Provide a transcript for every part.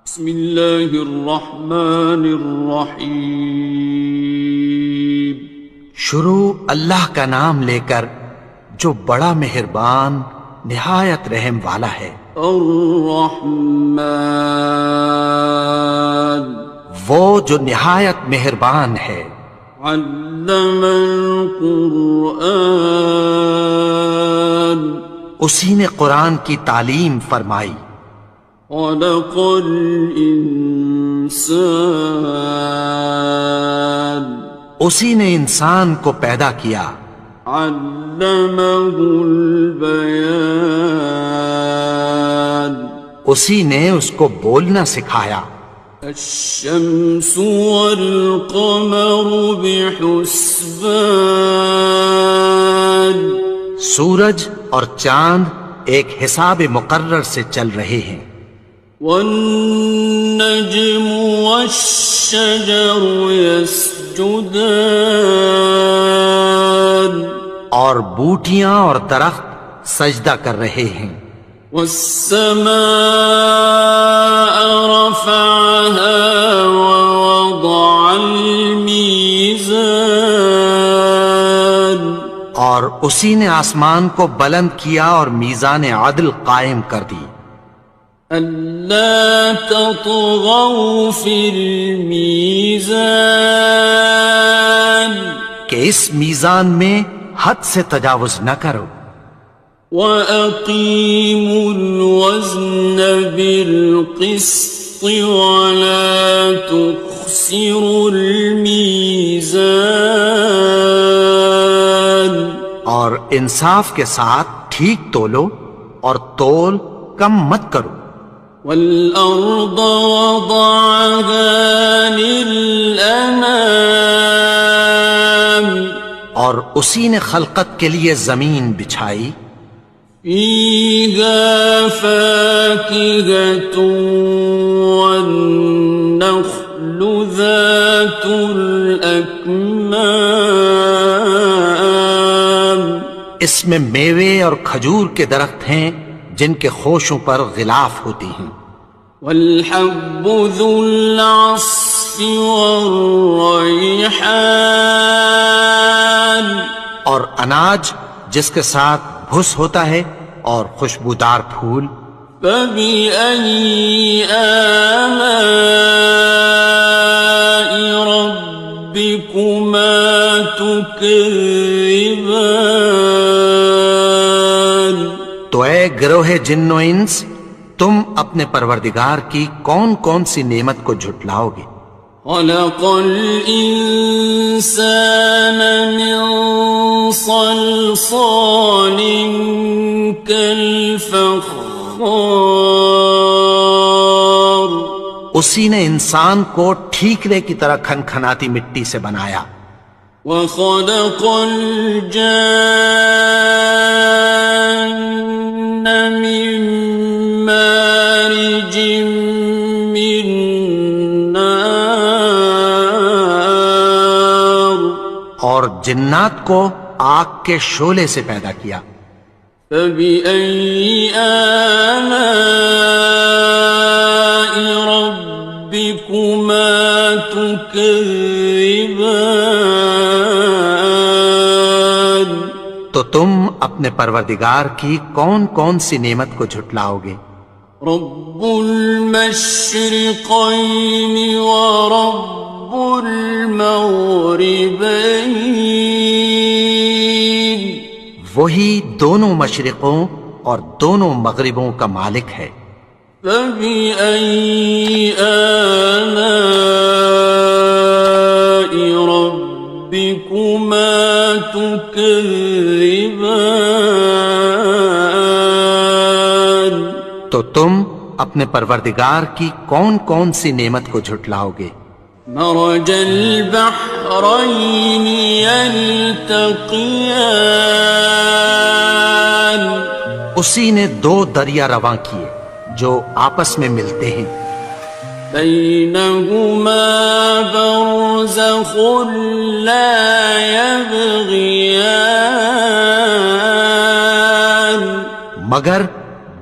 بسم اللہ الرحمن الرحیم۔ شروع اللہ کا نام لے کر جو بڑا مہربان نہایت رحم والا ہے۔ الرحمن، وہ جو نہایت مہربان ہے۔ علم القرآن، اسی نے قرآن کی تعلیم فرمائی۔ خلق الانسان، اسی نے انسان کو پیدا کیا۔ علمہ البیان، اسی نے اس کو بولنا سکھایا۔ الشمس والقمر بحسبان، سورج اور چاند ایک حساب مقرر سے چل رہے ہیں۔ والنجم والشجر يسجدان، اور بوٹیاں اور درخت سجدہ کر رہے ہیں۔ والسماء رفعها ووضع الميزان، اور اسی نے آسمان کو بلند کیا اور میزان عدل قائم کر دی۔ ألا تطغوا في الميزان، کہ اس میزان میں حد سے تجاوز نہ کرو۔ وَأَقِيمُوا الْوَزْنَ بِالْقِسْطِ وَلَا تُخْسِرُوا الْمِيزَانَ، اور انصاف کے ساتھ ٹھیک تولو اور تول کم مت کرو۔ وَالْأَرْضَ وَضَعَهَا لِلْأَنَامِ، اور اسی نے خلقت کے لیے زمین بچھائی۔ فِيهَا فَاكِهَةٌ وَالنَّخْلُ ذَاتُ الْأَكْمَامِ، اس میں میوے اور کھجور کے درخت ہیں جن کے خوشوں پر غلاف ہوتی ہیں۔ وَالْحَبُّ ذُو الْعَصْفِ وَالرَّيْحَانِ، اور اناج جس کے ساتھ بھس ہوتا ہے اور خوشبودار پھول۔ فَبِأَيِّ آلَاءِ رَبِّكُمَا تُكَذِّبَانِ، تو اے گروہ جن و انس، تم اپنے پروردگار کی کون کون سی نعمت کو جھٹلاؤ گے؟ خَلَقَ الْإِنسَانَ مِنْ صَلْصَالٍ كَالْفَخَّارِ، اسی نے انسان کو ٹھیکرے کی طرح کھنکھناتی مٹی سے بنایا۔ وَخَلَقَ الْجَانَّ مِن مَّارِجٍ مِّن نَّارٍ، اور جنات کو آگ کے شعلے سے پیدا کیا۔ فَبِأَيِّ آلَاءِ رَبِّكُمَا تُكَذِّبَانِ، تو تم اپنے پروردگار کی کون کون سی نعمت کو جھٹلاؤ گے؟ رب المشرقین ورب المغربین، وہی دونوں مشرقوں اور دونوں مغربوں کا مالک ہے۔ فَبِأَيِّ آلَاءِ رَبِّكُمَا تُكَذِّبَانِ، تو تم اپنے پروردگار کی کون کون سی نعمت کو جھٹلاؤ گے؟ مرج البحرین یلتقیان، اسی نے دو دریا رواں کیے جو آپس میں ملتے ہیں۔ بینہما برزخ لا یبغیان، مگر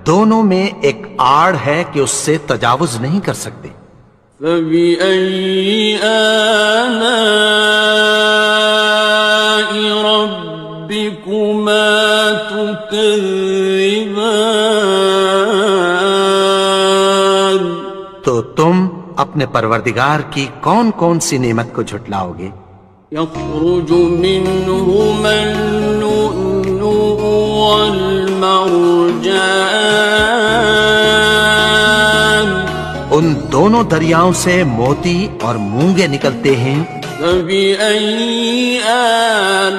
دونوں میں ایک آڑ ہے کہ اس سے تجاوز نہیں کر سکتے۔ فبأي آلاء ربكما تكذبان؟ تو تم اپنے پروردگار کی کون کون سی نعمت کو جھٹلاؤ گے؟ يخرج منهما اللؤلؤ والمرجان ان دونوں دریاؤں سے موتی اور مونگے نکلتے ہیں۔ فبأي آلاء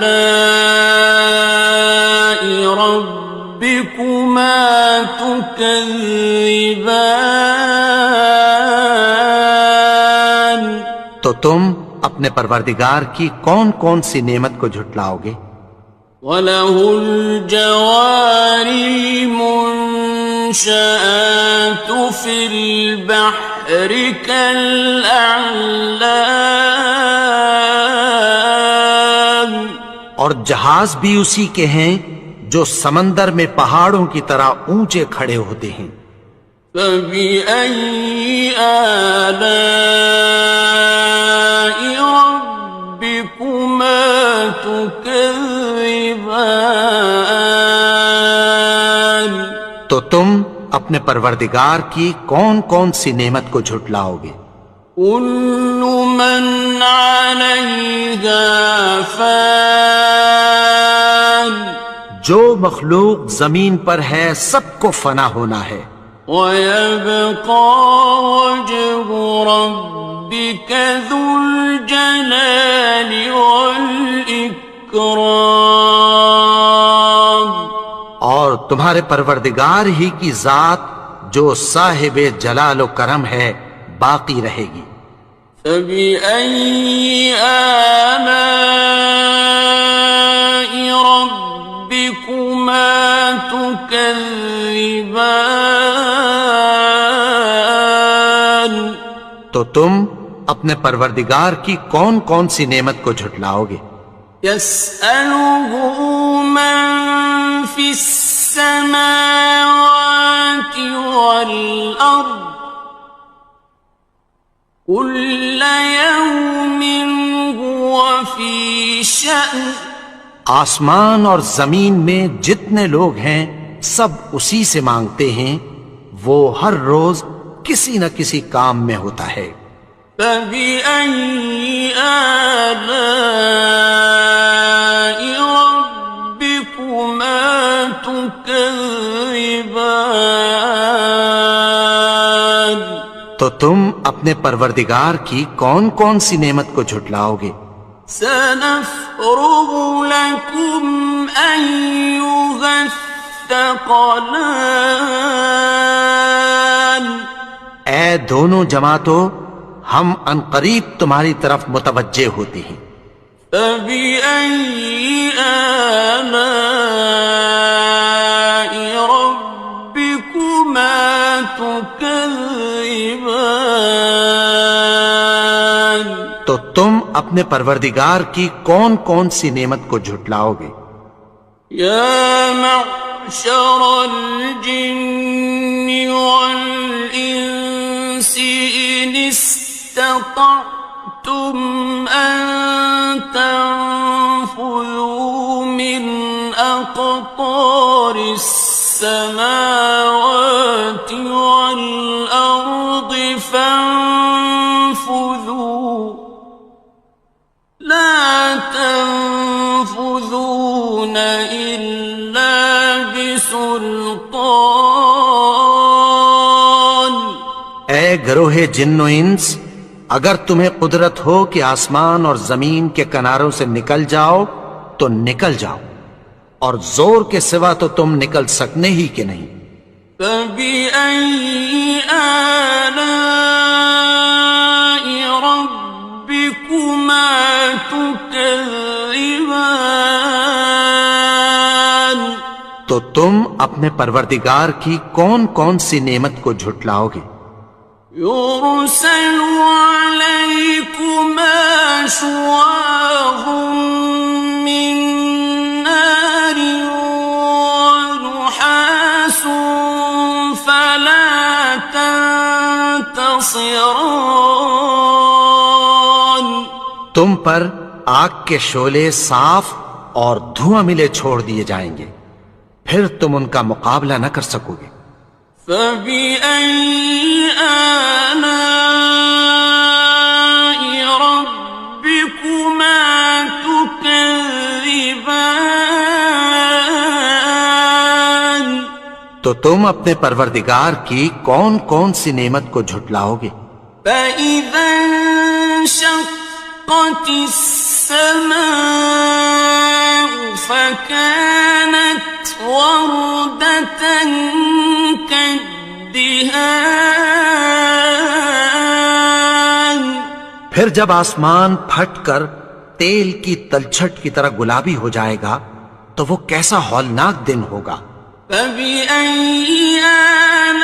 ربكما تكذبان؟ تو تم اپنے پروردگار کی کون کون سی نعمت کو جھٹلاؤ گے؟ وَلَهُ الْجَوَارِ الْمُنشَآتُ فِي الْبَحْرِ كَالْأَعْلَامِ، اور جہاز بھی اسی کے ہیں جو سمندر میں پہاڑوں کی طرح اونچے کھڑے ہوتے ہیں۔ فَبِأَيِّ آلَاءِ رَبِّكُمَا تُكَذِّبَانِ؟ تو تم اپنے پروردگار کی کون کون سی نعمت کو جھٹلاؤ گے؟ كُلُّ مَنْ عَلَيْهَا فَانٍ، جو مخلوق زمین پر ہے سب کو فنا ہونا ہے۔ وَيَبْقَى وَجْهُ رَبِّكَ ذُو الْجَلَالِ وَالْإِكْرَامِ، اور تمہارے پروردگار ہی کی ذات جو صاحب جلال و کرم ہے باقی رہے گی۔ فَبِأَيِّ آلَاءِ رَبِّكُمَا تُكَذِّبَانِ؟ تو تم اپنے پروردگار کی کون کون سی نعمت کو جھٹلاؤ گے؟ يَسْأَلُهُ مَن فِي السَّمَاوَاتِ وَالْأَرْضِ كُلَّ يَوْمٍ هُوَ فِي شَأْنٍ، آسمان اور زمین میں جتنے لوگ ہیں سب اسی سے مانگتے ہیں، وہ ہر روز کسی نہ کسی کام میں ہوتا ہے۔ فَبِأَيِّ آلَاءِ رَبِّكُمَا تُكَذِّبَانِ؟ تو تم اپنے پروردگار کی کون کون سی نعمت کو جھٹلاؤ گے؟ سَنَفْرُغُ لَكُمْ أَيُّهَ الثَّقَلَانِ؟ اے دونوں جماعتوں، ہم عنقریب تمہاری طرف متوجہ ہوتے ہیں۔ فَبِأَيِّ آلَاءِ رَبِّكُمَا تُكَذِّبَانِ؟ تو تم اپنے پروردگار کی کون کون سی نعمت کو جھٹلاؤ گے؟ يَا مَعْشَرَ الْجِنِّ وَالْإِنسِ إِنِ اسْتَطَعْتُمْ أَن تَنفُذُوا مِنْ أَقْطَارِ السَّمَاوَاتِ وَالْأَرْضِ فَانفُذُوا لَا تَنفُذُونَ إِلَّا بِسُلْطَانٍ۔ اے گروہ جن و انس، اگر تمہیں قدرت ہو کہ آسمان اور زمین کے کناروں سے نکل جاؤ تو نکل جاؤ، اور زور کے سوا تو تم نکل سکنے ہی کہ نہیں۔ فَبِأَيِّ آلَاءِ رَبِّكُمَا تُكَذِّبَانِ؟ تو تم اپنے پروردگار کی کون کون سی نعمت کو جھٹلاؤ گے؟ يُرْسَلُ عَلَيْكُمَا شُوَاظٌ مِّن نَّارٍ وَنُحَاسٌ تنتصران تم پر آگ کے شعلے صاف اور دھواں ملے چھوڑ دیے جائیں گے، پھر تم ان کا مقابلہ نہ کر سکو گے۔ فبأي آلاء ربكما تكذبان تو تم اپنے پروردگار کی کون کون سی نعمت کو جھٹلاؤ گے؟ فإذا انشقت السماء فكانت وردة كالدهان پھر جب آسمان پھٹ کر تیل کی تلچھٹ کی طرح گلابی ہو جائے گا تو وہ کیسا ہولناک دن ہوگا۔ فبأي آلاء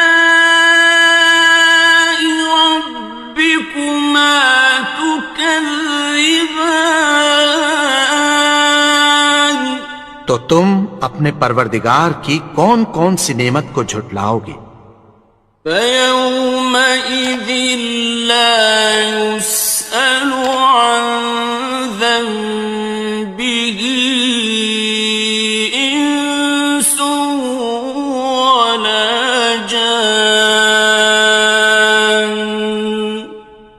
ربكما تكذبان تو تم اپنے پروردگار کی کون کون سی نعمت کو جھٹلاؤ گے؟ فيومئذ لا يسأل عن ذنبه إنس ولا جان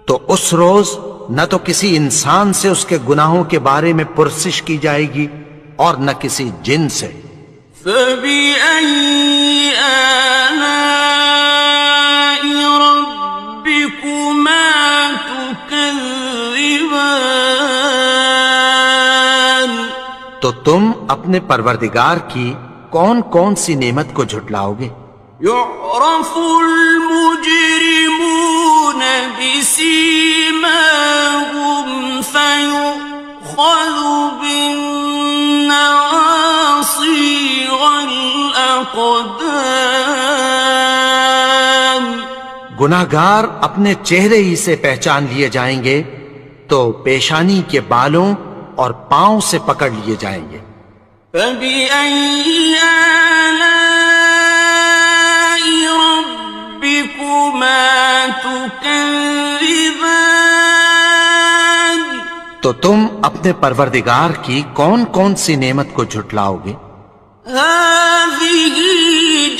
تو اس روز نہ تو کسی انسان سے اس کے گناہوں کے بارے میں پرسش کی جائے گی اور نہ کسی جن سے۔ فبأي آلاء ربكما تكذبان تو تم اپنے پروردگار کی کون کون سی نعمت کو جھٹلاؤ گے؟ يعرف المجرمون بسيماهم فيؤخذ بالنواصي والأقدام گناہگار اپنے چہرے ہی سے پہچان لیے جائیں گے تو پیشانی کے بالوں اور پاؤں سے پکڑ لیے جائیں گے۔ فبأي آلاء ربكما تكذبان تو تم اپنے پروردگار کی کون کون سی نعمت کو جھٹلاؤ گے؟ هذه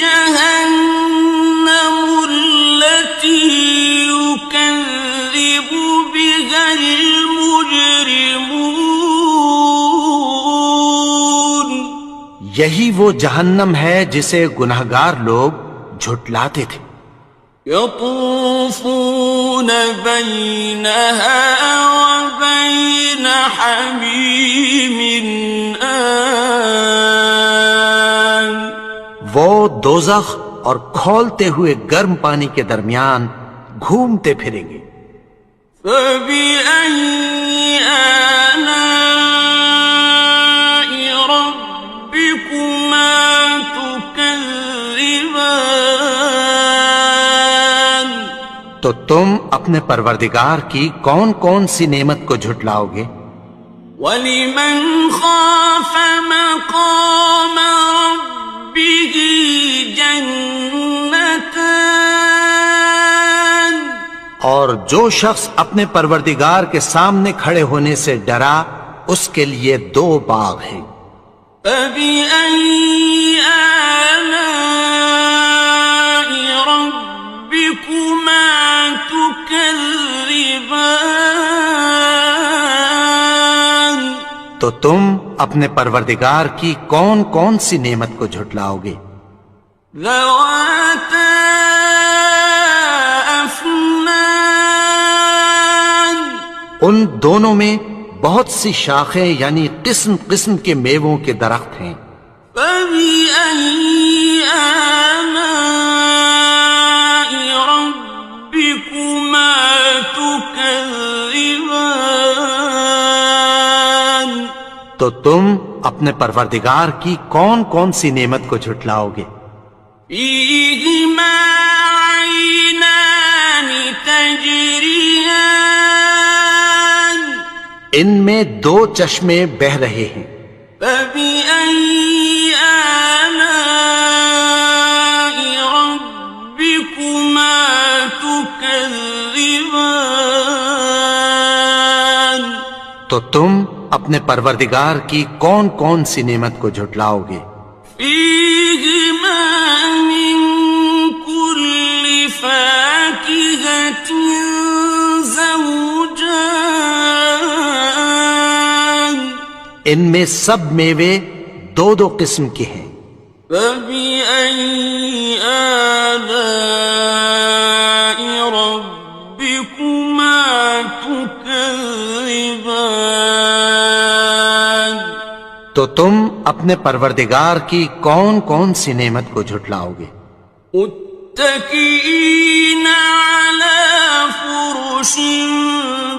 جهنم التي يكذب بها المجرمون یہی وہ جہنم ہے جسے گناہگار لوگ جھٹلاتے تھے۔ يطوفون بينها وبين حميم آن وہ دوزخ اور کھولتے ہوئے گرم پانی کے درمیان گھومتے پھریں گے۔ فبأي آلاء ربكما تكذبان تو تم اپنے پروردگار کی کون کون سی نعمت کو جھٹلاؤ گے؟ وَلِمَنْ خَافَ مَقَامَ رَبِّهِ جَنَّتَانِ اور جو شخص اپنے پروردگار کے سامنے کھڑے ہونے سے ڈرا اس کے لیے دو باغ ہیں۔ فَبِأَيِّ آلَاءِ رَبِّكُمَا تُكَذِّبَانِ تو تم اپنے پروردگار کی کون کون سی نعمت کو جھٹلاؤ گے؟ ذَوَاتَا أَفْنَانٍ ان دونوں میں بہت سی شاخیں یعنی قسم قسم کے میووں کے درخت ہیں۔ فَبِأَيِّ آلَاءِ رَبِّكُمَا تُكَذِّبَانِ تو تم اپنے پروردگار کی کون کون سی نعمت کو جھٹلاؤ گے؟ فِيهِمَا عَيْنَانِ تَجْرِيَانِ ان میں دو چشمے بہ رہے ہیں۔ فَبِأَيِّ آلَاءِ رَبِّكُمَا تُكَذِّبَانِ تكذبان تو تم اپنے پروردگار کی کون کون سی نعمت کو جھٹلاؤ گے؟ فيهما من كل فاكهة زوجان ان میں سب میوے دو دو قسم کے ہیں، فبأي آلاء ربكما تكذبان تو تم اپنے پروردگار کی کون کون سی نعمت کو جھٹلاؤ گے؟ متكئين على فرش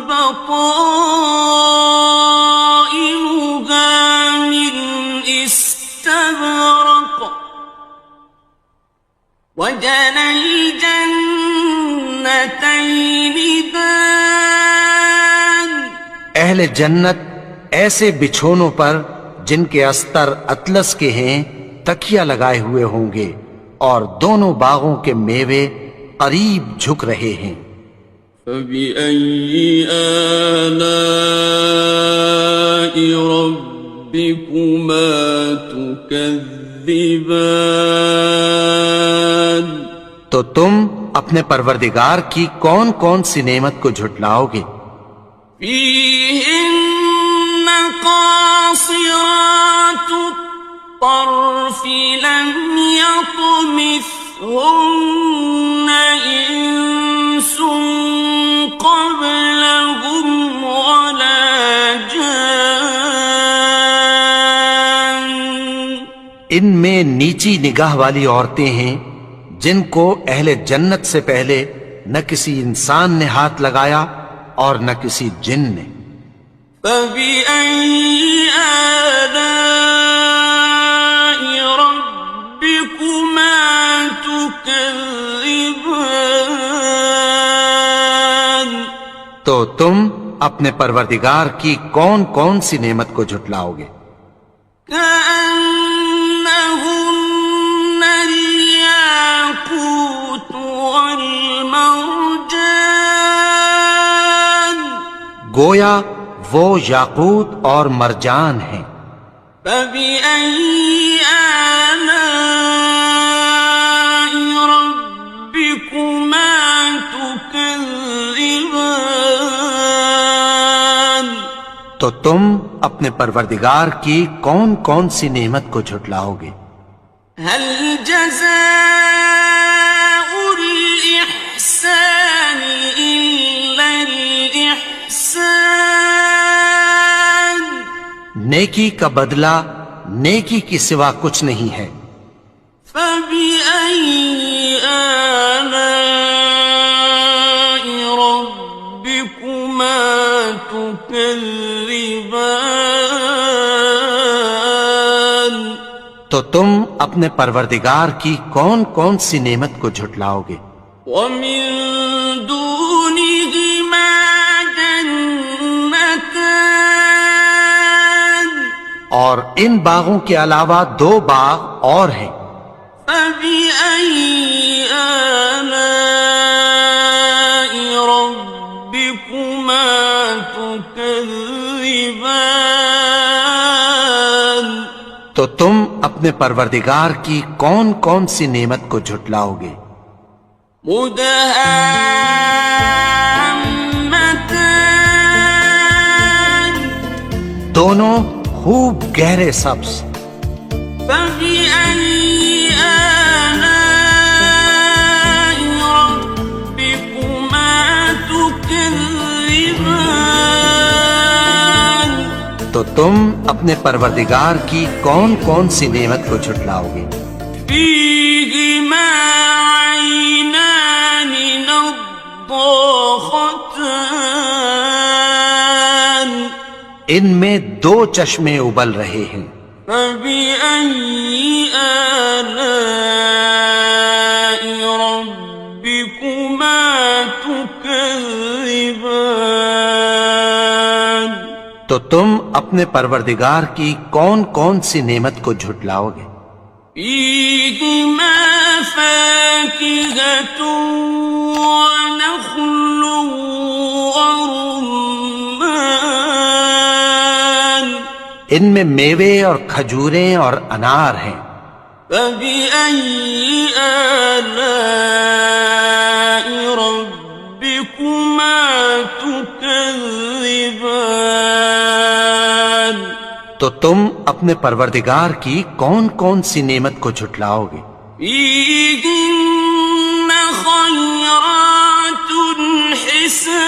بطائنها من استبرق وجنى الجنتين دان اہل جنت ایسے بچھونوں پر جن کے استر اطلس کے ہیں تکیہ لگائے ہوئے ہوں گے، اور دونوں باغوں کے میوے قریب جھک رہے ہیں۔ فبأي آلاء ربكما تكذبان تو تم اپنے پروردگار کی کون کون سی نعمت کو جھٹلاؤ گے؟ فيهن قاصرات الطرف لم يطمثهن إنس قبلهم ولا جان ان میں نیچی نگاہ والی عورتیں ہیں جن کو اہل جنت سے پہلے نہ کسی انسان نے ہاتھ لگایا اور نہ کسی جن نے۔ فبأي آلاء ربكما تكذبان تو تم اپنے پروردگار کی کون کون سی نعمت کو جھٹلاؤ گے؟ كأنهن الياقوت والمرجان گویا وہ یاقوت اور مرجان ہیں۔ فبأي آلاء ربكما تكذبان تو تم اپنے پروردگار کی کون کون سی نعمت کو جھٹلاؤ گے؟ هل جزاء الإحسان إلا الإحسان نیکی کا بدلہ نیکی کی سوا کچھ نہیں ہے۔ فبأي آلاء ربكما تكذبان تو تم اپنے پروردگار کی کون کون سی نعمت کو جھٹلاؤ گے؟ ومن دونهما جنتان اور ان باغوں کے علاوہ دو باغ اور ہیں۔ فبأي آلاء ربكما تكذبان تو تم اپنے پروردگار کی کون کون سی نعمت کو جھٹلاؤ گے؟ مدهامتان دونوں خوب گہرے سبز۔ فبأي آلاء ربكما تكذبان تو تم اپنے پروردگار کی کون کون سی نعمت کو جھٹلاؤ گے؟ فيهما عينان نضاختان ان میں دو چشمے ابل رہے ہیں۔ فبأي آلاء ربكما تكذبان تو تم اپنے پروردگار کی کون کون سی نعمت کو جھٹلاؤ گے؟ فيهما فاكهة ونخل ورمان ان میں میوے اور کھجوریں اور انار ہیں. فبأي آلاء ربكما تكذبان تو تم اپنے پروردگار کی کون کون سی نعمت کو جھٹلاؤ گے؟ فيهن خيرات حسان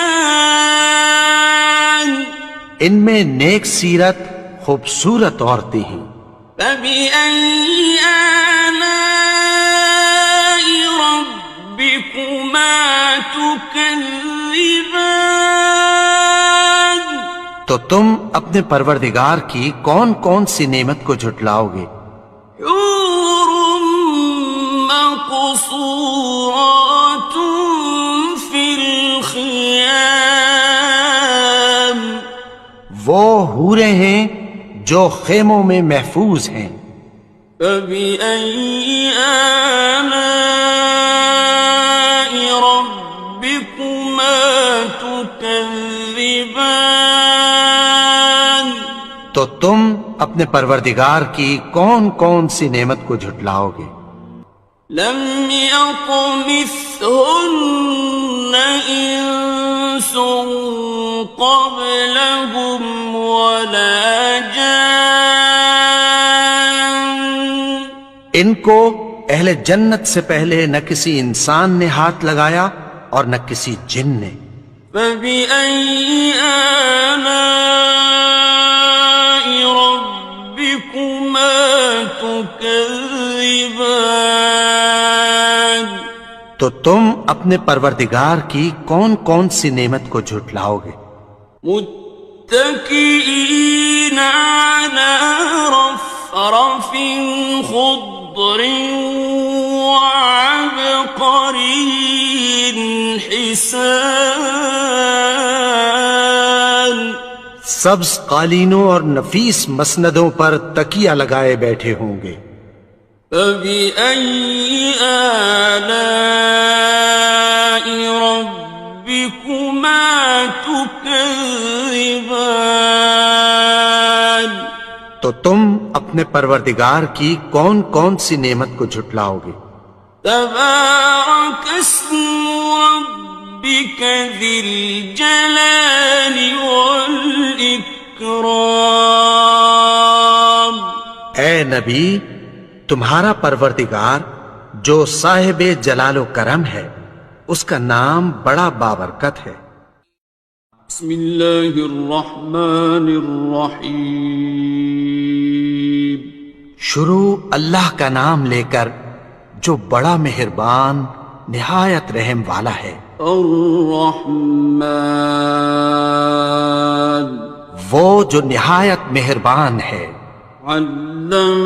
ان میں نیک سیرت خوبصورت عورتیں ہیں. فبأي آلاء ربكما تكذبان تو تم اپنے پروردگار کی کون کون سی نعمت کو جھٹلاؤ گے؟ حور مقصورات في الخيام وہ حوریں ہیں جو خیموں میں محفوظ ہیں. فبأي آلاء ربكما تكذبان تو تم اپنے پروردگار کی کون کون سی نعمت کو جھٹلاؤ گے؟ لم يطمثهن إنس قبلهم ولا جان ان کو اہل جنت سے پہلے نہ کسی انسان نے ہاتھ لگایا اور نہ کسی جن نے. فبأي آلاء ربكما تكذبان تو تم اپنے پروردگار کی کون کون سی نعمت کو جھٹلاؤ گے؟ متكئين على رفرف خضر وعبقري حسان سبز قالینوں اور نفیس مسندوں پر تکیہ لگائے بیٹھے ہوں گے. فبأي آلاء ربكما تكذبان تو تم اپنے پروردگار کی کون کون سی نعمت کو جھٹلاؤ گے؟ تبارك اسم ربك ذي الجلال والإكرام اے نبی، تمہارا پروردگار جو صاحب جلال و کرم ہے اس کا نام بڑا بابرکت ہے. بسم اللہ الرحمن الرحیم شروع اللہ کا نام لے کر جو بڑا مہربان نہایت رحم والا ہے. الرحمن وہ جو نہایت مہربان ہے. علم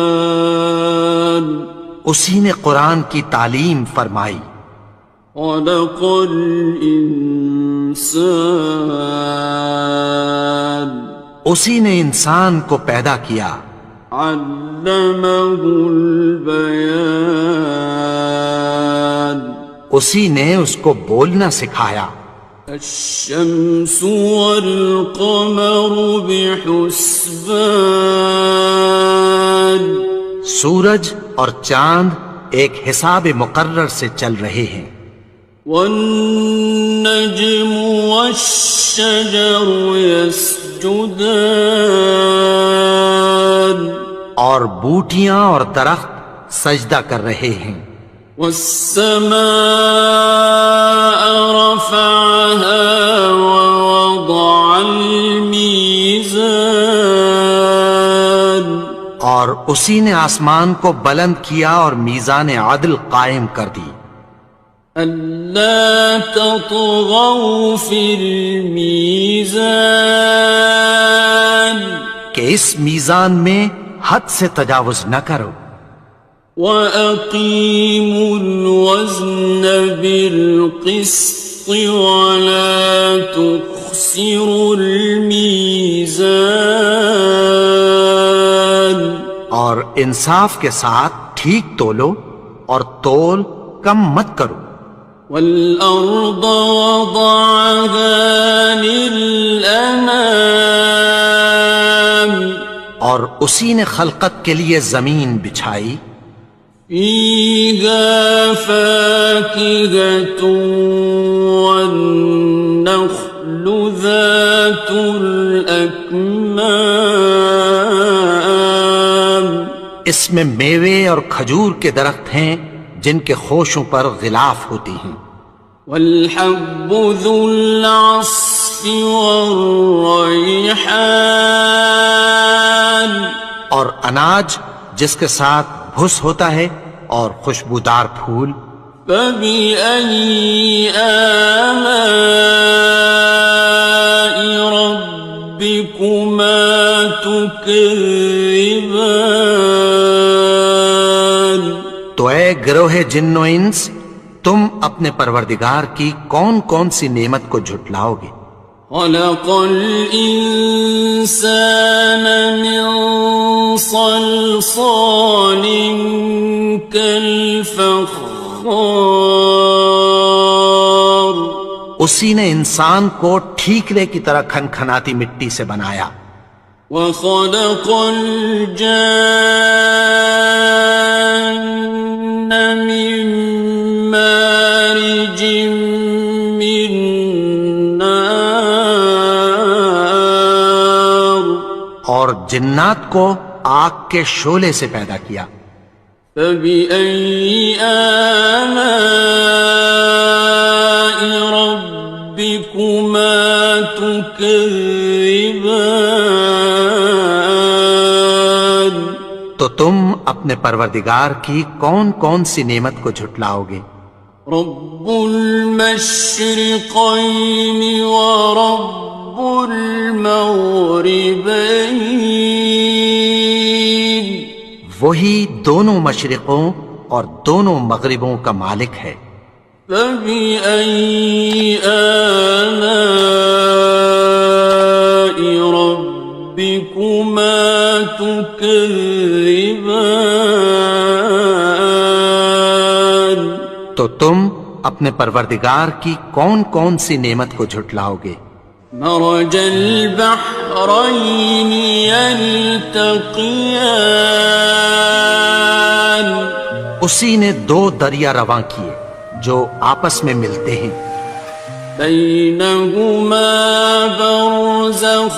القرآن اسی نے قرآن کی تعلیم فرمائی. خلق الانسان اسی نے انسان کو پیدا کیا. علمہ البیان اسی نے اس کو بولنا سکھایا. الشمس والقمر بحسبان سورج اور چاند ایک حساب مقرر سے چل رہے ہیں. والنجم والشجر يسجدان اور بوٹیاں اور درخت سجدہ کر رہے ہیں. والسماء رفعها ووضع الميزان اور اسی نے آسمان کو بلند کیا اور میزان عدل قائم کر دی. ألا تطغوا في الميزان کہ اس میزان میں حد سے تجاوز نہ کرو. وَأَقِيمُوا الْوَزْنَ بِالْقِسْطِ وَلَا تُخْسِرُوا الْمِيزَانَ اور انصاف کے ساتھ ٹھیک تولو اور تول کم مت کرو. والأرض وضعها للأنام اور اسی نے خلقت کے لیے زمین بچھائی. فيها فاكهة والنخل ذات الأكمام اس میں میوے اور کھجور کے درخت ہیں جن کے خوشوں پر غلاف ہوتی ہیں. والحب ذو العصف والريحان اور اناج جس کے ساتھ بھس ہوتا ہے اور خوشبودار پھول. فبأي آلاء ربكما تكذبان تو اے گروہ جن و انس، تم اپنے پروردگار کی کون کون سی نعمت کو جھٹلاؤ گے؟ خلق الإنسان من صلصال كالفخار اسی نے انسان کو ٹھیکرے کی طرح کھنکھناتی مٹی سے بنایا. وخلق الجان من مارج من نار اور جنات کو آگ کے شعلے سے پیدا کیا. فبأي آلاء ربكما تكذبان تو تم اپنے پروردگار کی کون کون سی نعمت کو جھٹلاؤ گے؟ رب المشرقين ورب المغربين وہی دونوں مشرقوں اور دونوں مغربوں کا مالک ہے. فبأي آلاء ربكما تكذبان تو تم اپنے پروردگار کی کون کون سی نعمت کو جھٹلاؤ گے؟ مرج البحرين يلتقيان اسی نے دو دریا رواں کیے جو آپس میں ملتے ہیں. بينهما برزخ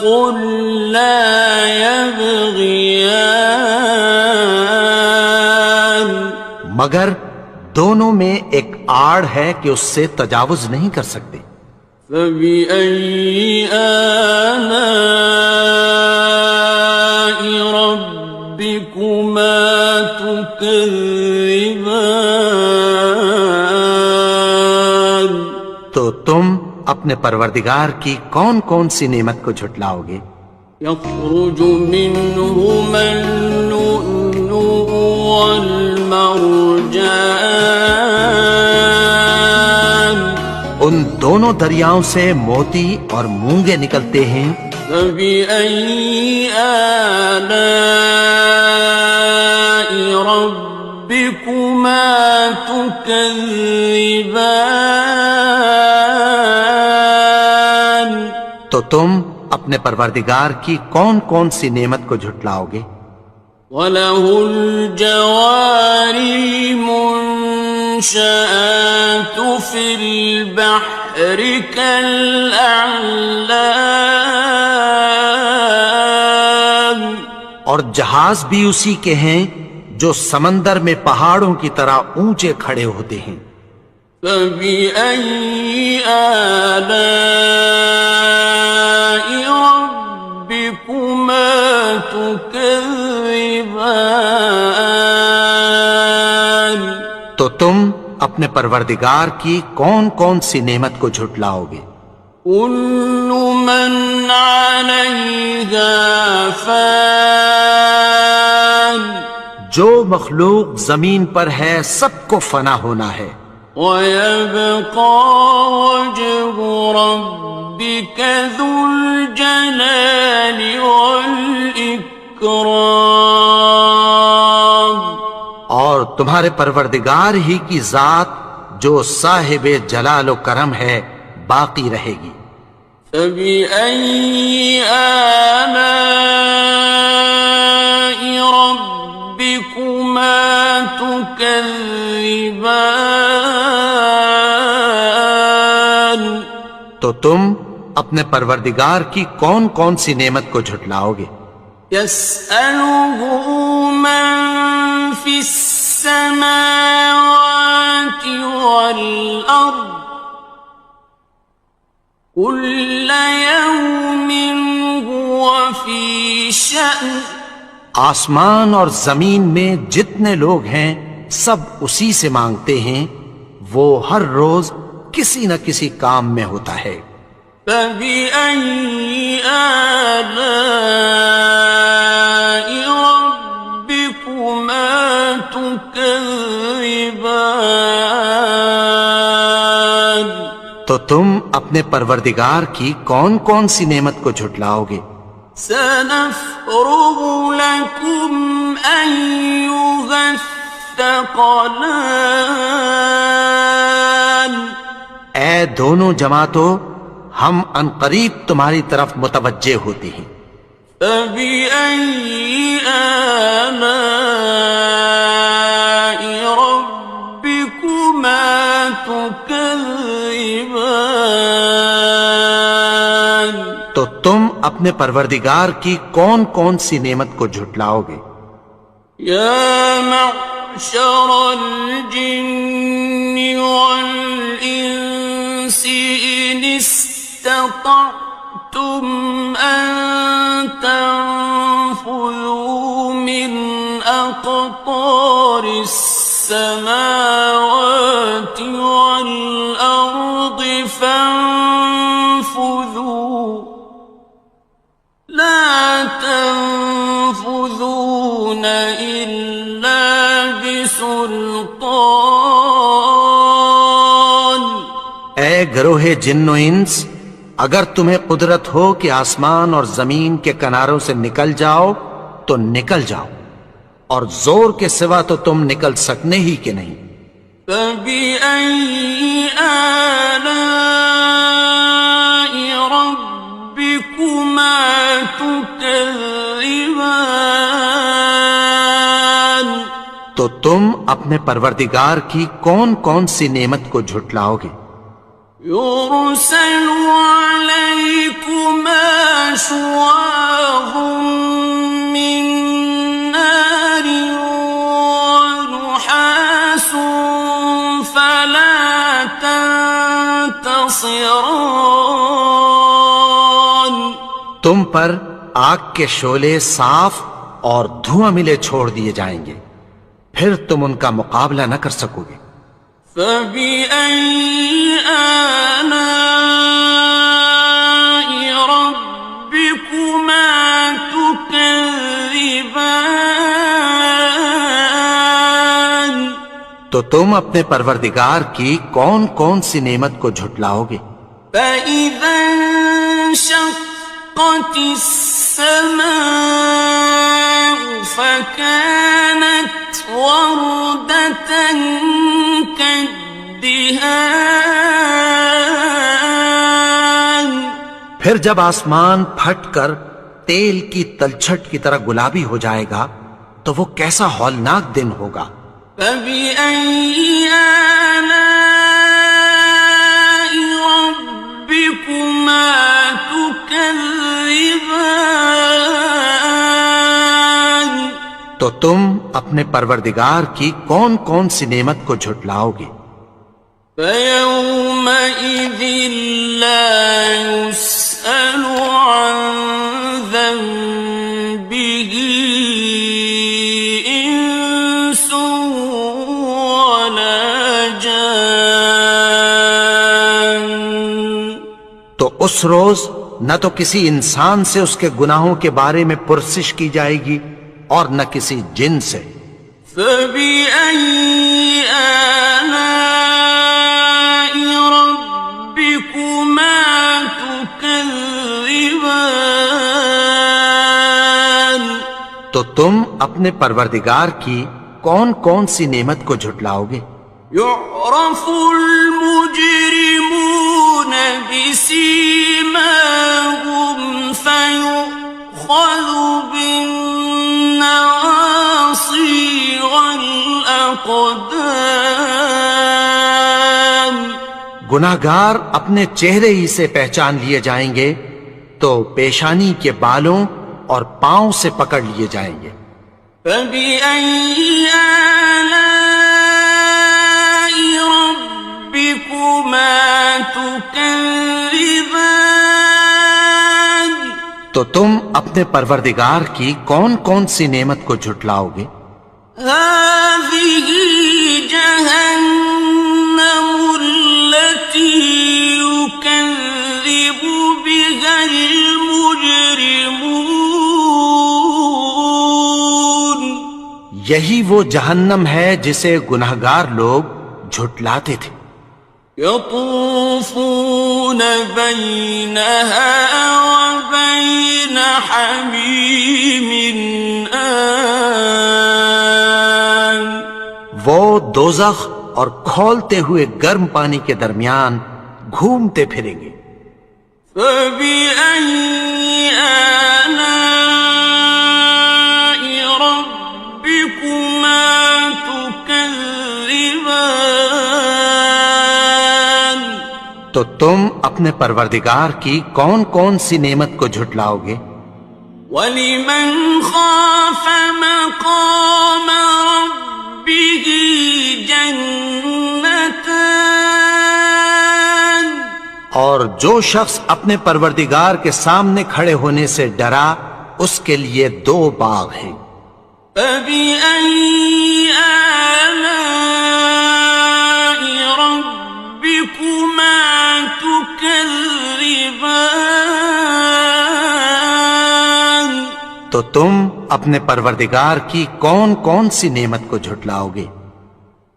لا يبغيان مگر دونوں میں ایک آڑ ہے کہ اس سے تجاوز نہیں کر سکتے. فبأي آلاء ربكما تكذبان تو تم اپنے پروردگار کی کون کون سی نعمت کو جھٹلاؤ گے؟ يخرج منهما اللؤلؤ والمرجان ان دونوں دریاؤں سے موتی اور مونگے نکلتے ہیں. فبأي آلاء ربكما تكذبان تو تم اپنے پروردگار کی کون کون سی نعمت کو جھٹلاؤ گے؟ وَلَهُ الْجَوَارِ الْمُنشَآتُ فِي الْبَحْرِ كَالْأَعْلَامِ اور جہاز بھی اسی کے ہیں جو سمندر میں پہاڑوں کی طرح اونچے کھڑے ہوتے ہیں. فَبِأَيِّ آلَاءِ رَبِّكُمَا تُكَذِّبَانِ تو تم اپنے پروردگار کی کون کون سی نعمت کو جھٹلاؤ گے؟ كُلُّ مَنْ عَلَيْهَا فَانٍ جو مخلوق زمین پر ہے سب کو فنا ہونا ہے. وَيَبْقَى وَجْهُ رَبِّكَ ذُو الْجَلَالِ وَالْإِكْرَامِ تمہارے پروردگار ہی کی ذات جو صاحب جلال و کرم ہے باقی رہے گی۔ فَبِأَيِّ آلَاءِ رَبِّكُمَا تُكَذِّبَانِ؟ تو تم اپنے پروردگار کی کون کون سی نعمت کو جھٹلاؤ گے؟ يَسْأَلُهُ مَن فِي السَّمَاوَاتِ وَالْأَرْضِ كُلَّ يَوْمٍ هُوَ فِي شَأْنٍ۔ آسمان اور زمین میں جتنے لوگ ہیں سب اسی سے مانگتے ہیں، وہ ہر روز کسی نہ کسی کام میں ہوتا ہے۔ فَبِأَيِّ آلَاءِ رَبِّكُمَا تُكَذِّبَانِ؟ تو تم اپنے پروردگار کی کون کون سی نعمت کو جھٹلاؤ گے؟ سَنَفْرُغُ لَكُمْ أَيُّهَ الثَّقَلَانِ۔ اے دونوں جماعتوں، ہم عنقریب تمہاری طرف متوجہ ہوتے ہیں۔ فَبِأَيِّ آلَاءِ رَبِّكُمَا تُكَذِّبَانِ؟ تو تم اپنے پروردگار کی کون کون سی نعمت کو جھٹلاؤ گے؟ يَا مَعْشَرَ الْجِنِّ وَالْإِنسِ إِنِ اسْتَطَعْتُمْ أَن تَنفُذُوا مِنْ أَقْطَارِ السَّمَاوَاتِ وَالْأَرْضِ فَانفُذُوا لَا تَنفُذُونَ إِلَّا بِسُلْطَانٍ۔ اے گروہ جن و انس، اگر تمہیں قدرت ہو کہ آسمان اور زمین کے کناروں سے نکل جاؤ تو نکل جاؤ، اور زور کے سوا تو تم نکل سکنے ہی کہ نہیں۔ فَبِأَيِّ آلَاءِ رَبِّكُمَا تُكَذِّبَانِ؟ تو تم اپنے پروردگار کی کون کون سی نعمت کو جھٹلاؤ گے؟ يُرْسَلُ عَلَيْكُمَا شُوَاظٌ مِّن نَّارٍ وَنُحَاسٌ فَلَا تَنتَصِرَانِ۔ تم پر آگ کے شعلے صاف اور دھواں ملے چھوڑ دیے جائیں گے، پھر تم ان کا مقابلہ نہ کر سکو گے۔ فَبِأَيِّ آلَاءِ رَبِّكُمَا تُكَذِّبَانِ؟ تو تم اپنے پروردگار کی کون کون سی نعمت کو جھٹلاؤ گے؟ فَإِذَا انشَقَّتِ السَّمَاءُ فَكَانَتْ وَرْدَةً كَالدِّهَانِ۔ پھر جب آسمان پھٹ کر تیل کی تلچھٹ کی طرح گلابی ہو جائے گا تو وہ کیسا ہولناک دن ہوگا۔ فَبِأَيِّ آلَاءِ رَبِّكُمَا تُكَذِّبَانِ؟ تو تم اپنے پروردگار کی کون کون سی نعمت کو جھٹلاؤ گے؟ فَيَوْمَئِذٍ لَا يُسْأَلُ عَن ذَنبِهِ إِنسٌ وَلَا جَانٌّ۔ تو اس روز نہ تو کسی انسان سے اس کے گناہوں کے بارے میں پرسش کی جائے گی اور نہ کسی جن سے۔ فَبِأَيِّ آلَاءِ رَبِّكُمَا تُكَذِّبَانِ؟ تو تم اپنے پروردگار کی کون کون سی نعمت کو جھٹلاؤ گے؟ يعرف المجرمون بسيماهم فيؤخذ بالنواصي والأقدام گناہگار اپنے چہرے ہی سے پہچان لیے جائیں گے تو پیشانی کے بالوں اور پاؤں سے پکڑ لیے جائیں گے۔ فَبِأَيِّ آلَاءِ رَبِّكُمَا تُكَذِّبَانِ تو تم اپنے پروردگار کی کون کون سی نعمت کو جھٹلاؤ گے؟ هَٰذِهِ جَهَنَّمُ الَّتِي يُكَذِّبُ بِهَا الْمُجْرِمُونَ یہی وہ جہنم ہے جسے گناہگار لوگ جھٹلاتے تھے۔ يطوفون بينها وبين حميم آن وہ دوزخ اور کھولتے ہوئے گرم پانی کے درمیان گھومتے پھریں گے۔ فبأي آلاء ربكما تكذبان تو تم اپنے پروردگار کی کون کون سی نعمت کو جھٹلاؤ گے؟ وَلِمَنْ خَافَ مَقَامَ رَبِّهِ جَنَّتَانِ اور جو شخص اپنے پروردگار کے سامنے کھڑے ہونے سے ڈرا اس کے لیے 2 باغ ہیں۔ فَبِأَيِّ آلَاءِ رَبِّكُمَا تُكَذِّبَانِ تو تم اپنے پروردگار کی کون کون سی نعمت کو جھٹلاؤ گے؟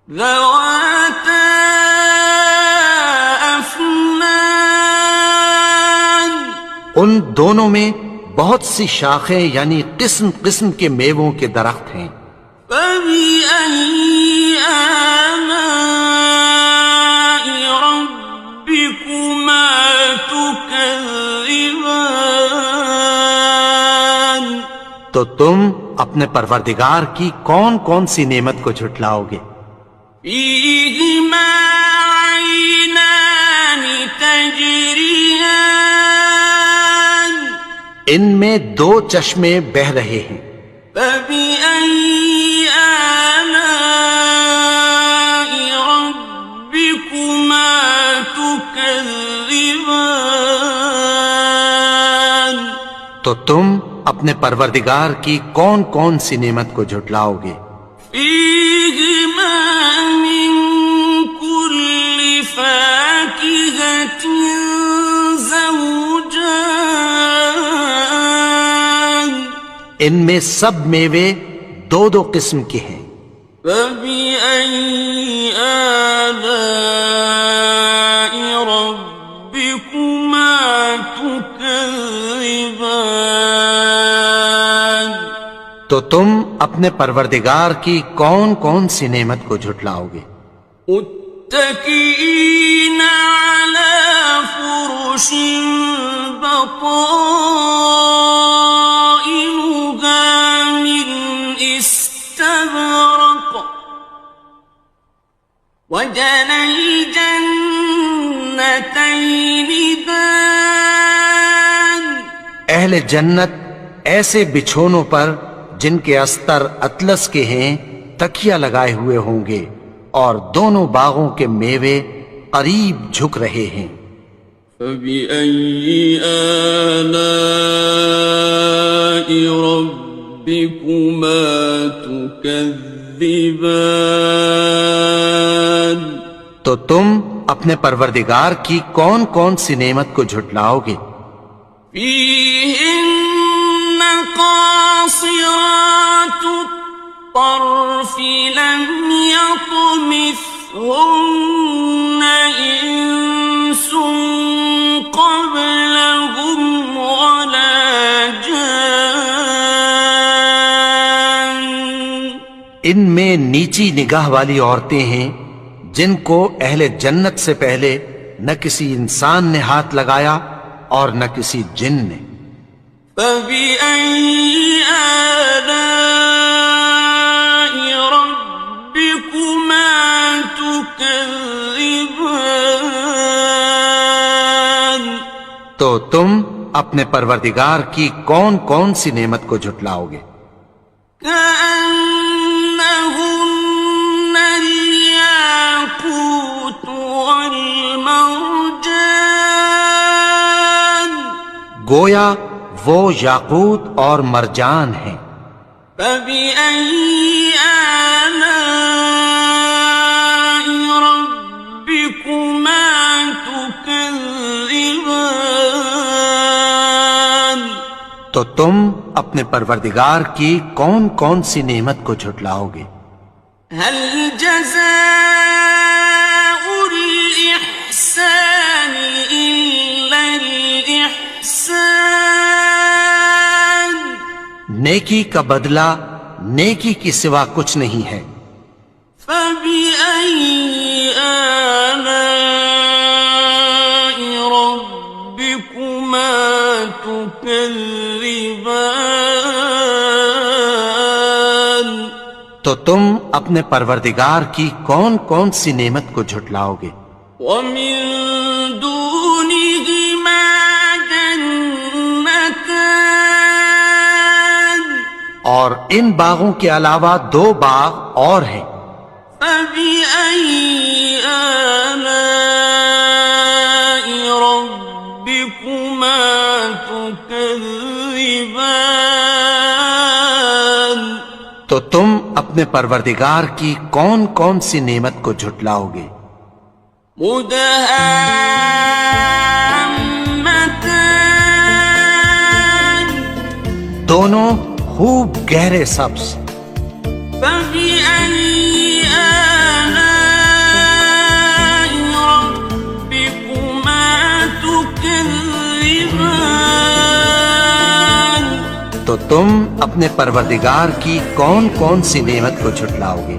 ذَوَاتَا أَفْنَانٍ ان دونوں میں بہت سی شاخیں یعنی قسم قسم کے میووں کے درخت ہیں۔ فَبِأَيِّ آلَاءِ رَبِّكُمَا تُكَذِّبَانِ تو تم اپنے پروردگار کی کون کون سی نعمت کو جھٹلاؤ گے؟ فِيهِمَا عَيْنَانِ تَجْرِيَانِ ان میں 2 چشمے بہہ رہے ہیں۔ فَبِأَيِّ آلَاءِ رَبِّكُمَا تُكَذِّبَانِ تو تم اپنے پروردگار کی کون کون سی نعمت کو جھٹلاؤ گے؟ فِيهِمَا مِن كُلِّ فَاكِهَةٍ زَوْجَانِ ان میں سب میوے 2 قسم کے ہیں۔ فَبِأَيِّ آلَاءِ رَبِّكُمَا تُكَذِّبَانِ تو تم اپنے پروردگار کی کون کون سی نعمت کو جھٹلاؤ گے؟ متكئين على فرش بطائنها من استبرق وجنى الجنتين دان اہل جنت ایسے بچھونوں پر جن کے استر اطلس کے ہیں تکیہ لگائے ہوئے ہوں گے اور دونوں باغوں کے میوے قریب جھک رہے ہیں۔ فَبِأَيِّ آلَاءِ رَبِّكُمَا تُكَذِّبَانِ تو تم اپنے پروردگار کی کون کون سی نعمت کو جھٹلاؤ گے؟ فِيهِنَّ قَاصِرَاتُ الطَّرْفِ لَمْ يَطْمِثْهُنَّ إِنسٌ قَبْلَهُمْ وَلَا جَانٌّ ان میں نیچی نگاہ والی عورتیں ہیں جن کو اہل جنت سے پہلے نہ کسی انسان نے ہاتھ لگایا اور نہ کسی جن نے. فَبِأَيِّ آلَاءِ رَبِّكُمَا تُكَذِّبَانِ تو تم اپنے پروردگار کی کون کون سی نعمت کو جھٹلاؤ گے؟ كأنهن الياقوت والمرجان گویا وہ یاقوت اور مرجان ہیں. فبأي آلاء ربكما تكذبان تو تم اپنے پروردگار کی کون کون سی نعمت کو جھٹلاؤ گے؟ هل جزاء الإحسان إلا الإحسان نیکی کا بدلہ نیکی کی سوا کچھ نہیں ہے. فبأي آلاء ربكما تكذبان تو تم اپنے پروردگار کی کون کون سی نعمت کو جھٹلاؤ گے؟ ومن دونهما جنتان اور ان باغوں کے علاوہ دو باغ اور ہیں. فبأي آلاء ربكما تكذبان تو تم اپنے پروردگار کی کون کون سی نعمت کو جھٹلاؤ گے؟ مدهامتان دونوں خوب گہرے سبز. فبأي آلاء ربكما تكذبان تو تم اپنے پروردگار کی کون کون سی نعمت کو جھٹلاؤ گے؟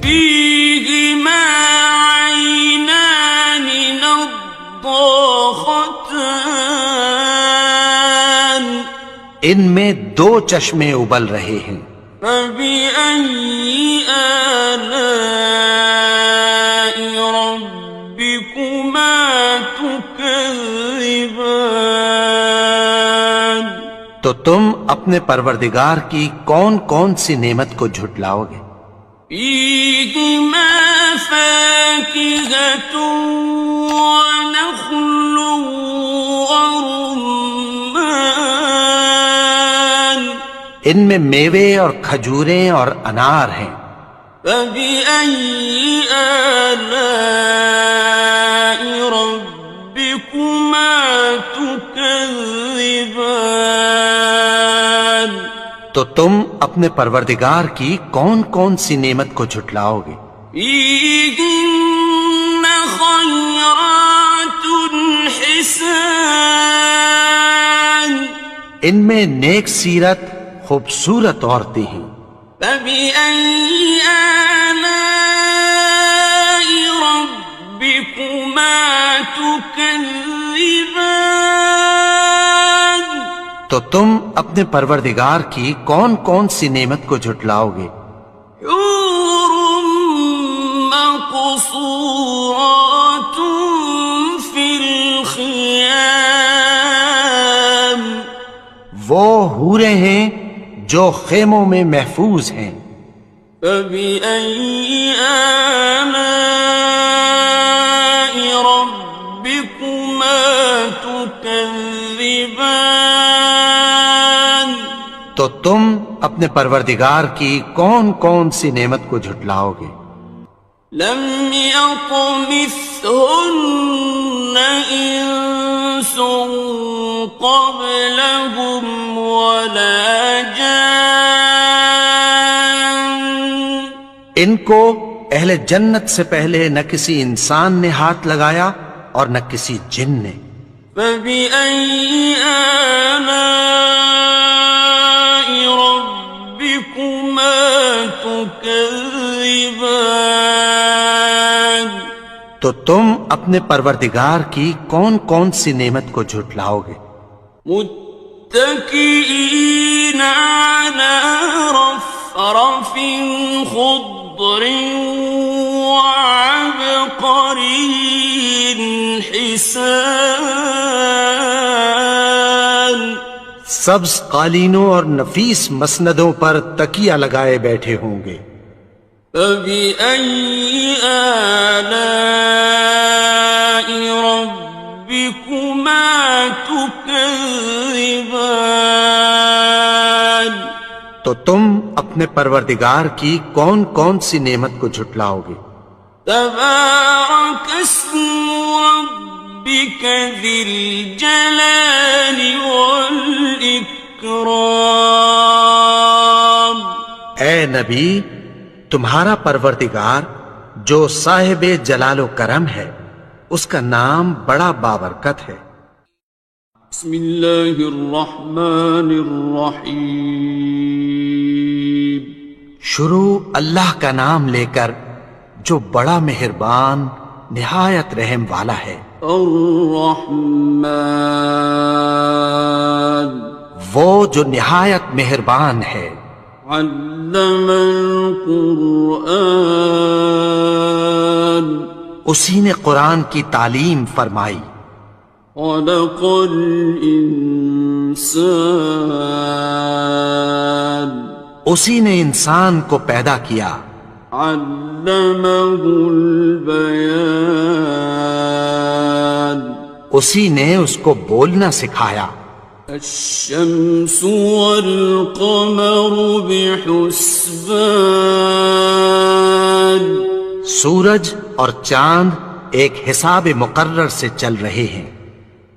فيهما عينان نضاختان ان میں دو چشمے ابل رہے ہیں. فبأي آلاء ربكما تكذبان تو تم اپنے پروردگار کی کون کون سی نعمت کو جھٹلاؤ گے؟ فيهما فاكهة ونخل ورمان ان میں میوے اور کھجوریں اور انار ہیں. فبأي آلاء ربكما تكذبان تو تم اپنے پروردگار کی کون کون سی نعمت کو جھٹلاؤ گے؟ فيهن خيرات حسان ان میں نیک سیرت خوبصورت عورتیں ہیں. فبأي آلاء ربكما تكذبان تو تم اپنے پروردگار کی کون کون سی نعمت کو جھٹلاؤ گے؟ حور مقصورات في الخيام وہ حوریں ہیں جو خیموں میں محفوظ ہیں. فبأي آلاء ربكما تكذبان تو تم اپنے پروردگار کی کون کون سی نعمت کو جھٹلاؤ گے؟ لم يطمثهن إنس قبلهم ولا جان ان کو اہل جنت سے پہلے نہ کسی انسان نے ہاتھ لگایا اور نہ کسی جن نے. فبأي آلاء ربكما تكذبان تكذبان تو تم اپنے پروردگار کی کون کون سی نعمت کو جھٹلاؤ گے؟ متكئين على رفرف خضر وعبقري حسان سبز قالینوں اور نفیس مسندوں پر تکیہ لگائے بیٹھے ہوں گے۔ فبأي آلاء ربكما تكذبان تو تم اپنے پروردگار کی کون کون سی نعمت کو جھٹلاؤ گے؟ تبارك اسم ربك ذي الجلال والإكرام اے نبی، تمہارا پروردگار جو صاحب جلال و کرم ہے، اس کا نام بڑا بابرکت ہے۔ بسم اللہ الرحمن الرحیم شروع اللہ کا نام لے کر جو بڑا مہربان نہایت رحم والا ہے۔ الرحمن وہ جو نہایت مہربان ہے۔ علم القرآن اسی نے قرآن کی تعلیم فرمائی۔ خلق الانسان اسی نے انسان کو پیدا کیا۔ علمہ البیان اسی نے اس کو بولنا سکھایا۔ الشمس والقمر بحسبان سورج اور چاند ایک حساب مقرر سے چل رہے ہیں۔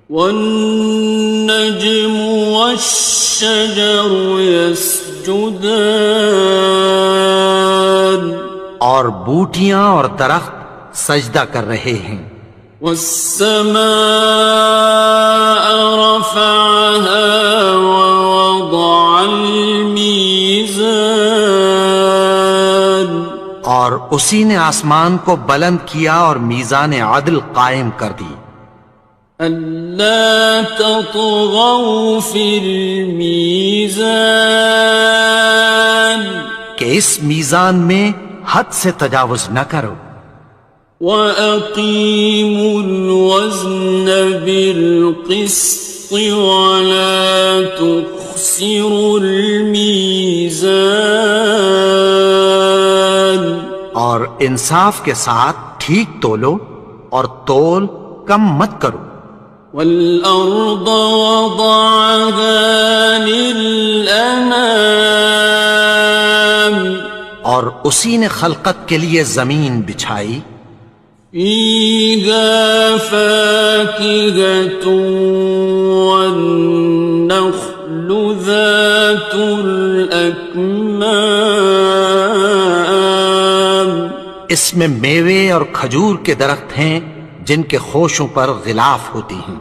والنجم والشجر يسجدان اور بوٹیاں اور درخت سجدہ کر رہے ہیں۔ والسماء رفعها ووضع الميزان اور اسی نے آسمان کو بلند کیا اور میزان عدل قائم کر دی۔ ألا تطغوا في الميزان کہ اس میزان میں حد سے تجاوز نہ کرو۔ وَأَقِيمُوا الْوَزْنَ بِالْقِسْطِ وَلَا تُخْسِرُوا الْمِيزَانَ اور انصاف کے ساتھ ٹھیک تولو اور تول کم مت کرو۔ وَالْأَرْضَ وَضَعَهَا لِلْأَنَامِ اور اسی نے خلقت کے لیے زمین بچھائی۔ فِيهَا فَاكِهَةٌ وَالنَّخْلُ ذَاتُ الْأَكْمَامِ اس میں میوے اور کھجور کے درخت ہیں جن کے خوشوں پر غلاف ہوتی ہیں۔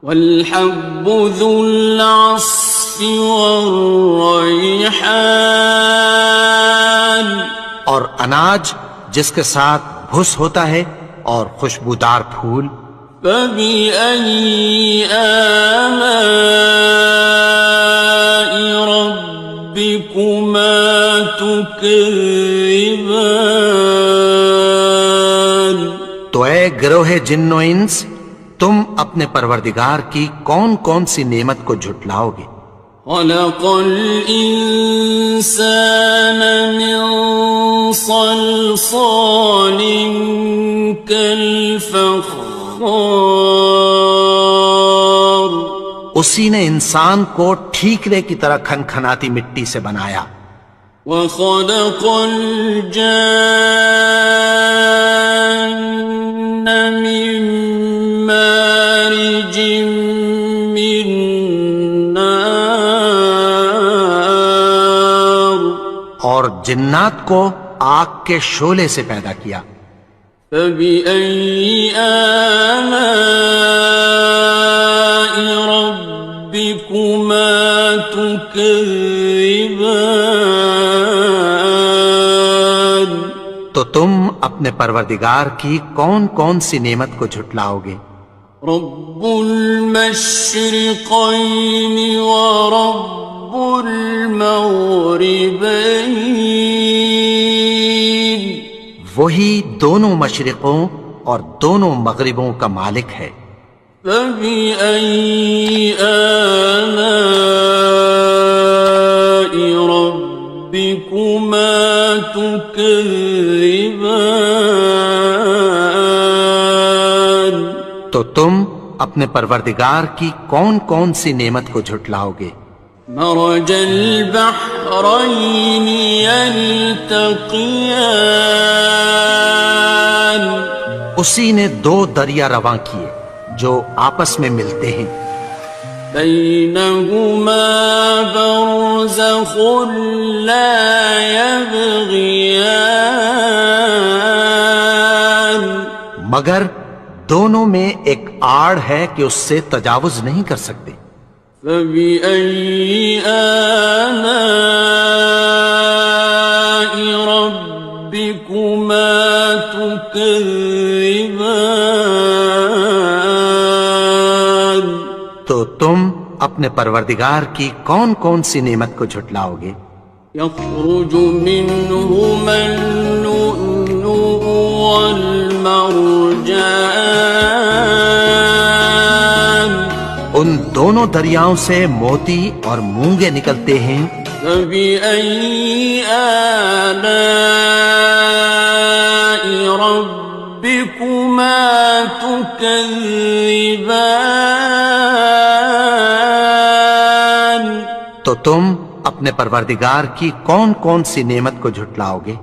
وَالْحَبُّ ذُو الْعَصْفِ وَالرَّيْحَانِ اور اناج جس کے ساتھ بھس ہوتا ہے اور خوشبودار پھول۔ فَبِأَيِّ آلَاءِ رَبِّكُمَا تُكَذِّبَانِ تو اے گروہ جن و انس، تم اپنے پروردگار کی کون کون سی نعمت کو جھٹلاؤ گے؟ خَلَقَ الْإِنسَانَ مِنْ صَلْصَالٍ كَالْفَخَّارِ اسی نے انسان کو ٹھیکرے کی طرح کھنکھناتی مٹی سے بنایا۔ وَخَلَقَ الْجَانَّ مِن مَّارِجٍ مِّن نَّارٍ اور جنات کو آگ کے شعلے سے پیدا کیا۔ فَبِأَيِّ آلَاءِ رَبِّكُمَا تُكَذِّبَانِ تم اپنے پروردگار کی کون کون سی نعمت کو جھٹلاؤ گے؟ رب المشرقين ورب المغربين وہی دونوں مشرقوں اور دونوں مغربوں کا مالک ہے۔ فبأي آلاء ربكما تكذبان تو تم اپنے پروردگار کی کون کون سی نعمت کو جھٹلاؤ گے؟ مرج البحرين يلتقيان اسی نے دو دریا رواں کیے جو آپس میں ملتے ہیں، بينهما برزخ لا يبغيان مگر دونوں میں ایک آڑ ہے کہ اس سے تجاوز نہیں کر سکتے۔ فبأي آلاء ربكما تكذبان تو تم اپنے پروردگار کی کون کون سی نعمت کو جھٹلاؤ گے؟ يخرج منهما اللؤلؤ والمرجان ان دونوں دریاؤں سے موتی اور مونگے نکلتے ہیں۔ فبأي آلاء ربكما تكذبان تو تم اپنے پروردگار کی کون کون سی نعمت کو جھٹلاؤ گے؟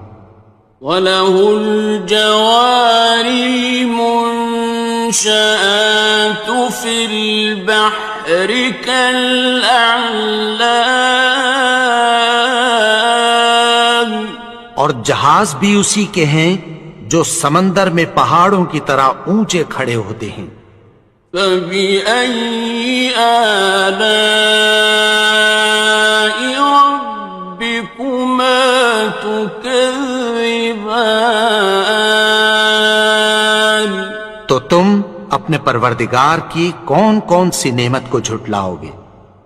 وَلَهُ الْجَوَارِ الْمُنشَآتُ فِي الْبَحْرِ كَالْأَعْلَامِ اور جہاز بھی اسی کے ہیں جو سمندر میں پہاڑوں کی طرح اونچے کھڑے ہوتے ہیں۔ فَبِأَيِّ آلَاءِ رَبِّكُمَا تُكَذِّبَانِ تو تم اپنے پروردگار کی کون کون سی نعمت کو جھٹلاؤ گے؟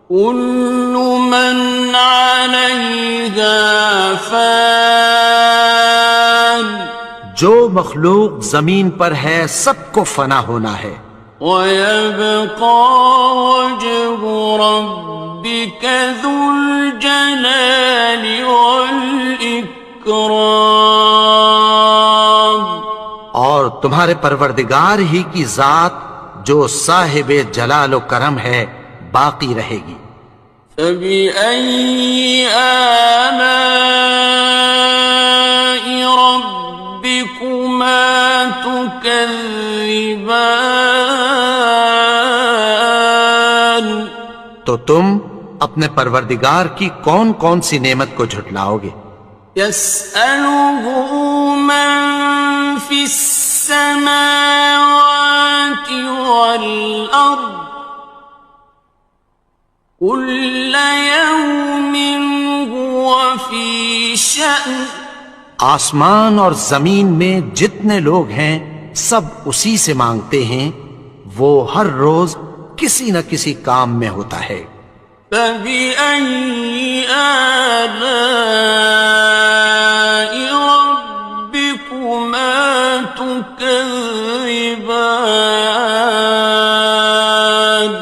كُلُّ مَنْ عَلَيْهَا فَانٍ جو مخلوق زمین پر ہے سب کو فنا ہونا ہے، وَيَبْقَى وَجْهُ رَبِّكَ ذُو الْجَلَالِ وَالْإِكْرَامِ اور تمہارے پروردگار ہی کی ذات جو صاحب جلال و کرم ہے باقی رہے گی۔ فَبِأَيِّ آلَاءِ رَبِّكُمَا تُكَذِّبَانِ تو تم اپنے پروردگار کی کون کون سی نعمت کو جھٹلاؤ گے؟ يَسْأَلُهُ مَن فِي السَّمَاوَاتِ وَالْأَرْضِ كُلَّ يَوْمٍ هُوَ فِي شَأْنٍ آسمان اور زمین میں جتنے لوگ ہیں سب اسی سے مانگتے ہیں، وہ ہر روز کسی نہ کسی کام میں ہوتا ہے۔ فَبِأَيِّ آلَاءِ رَبِّكُمَا تُكَذِّبَانِ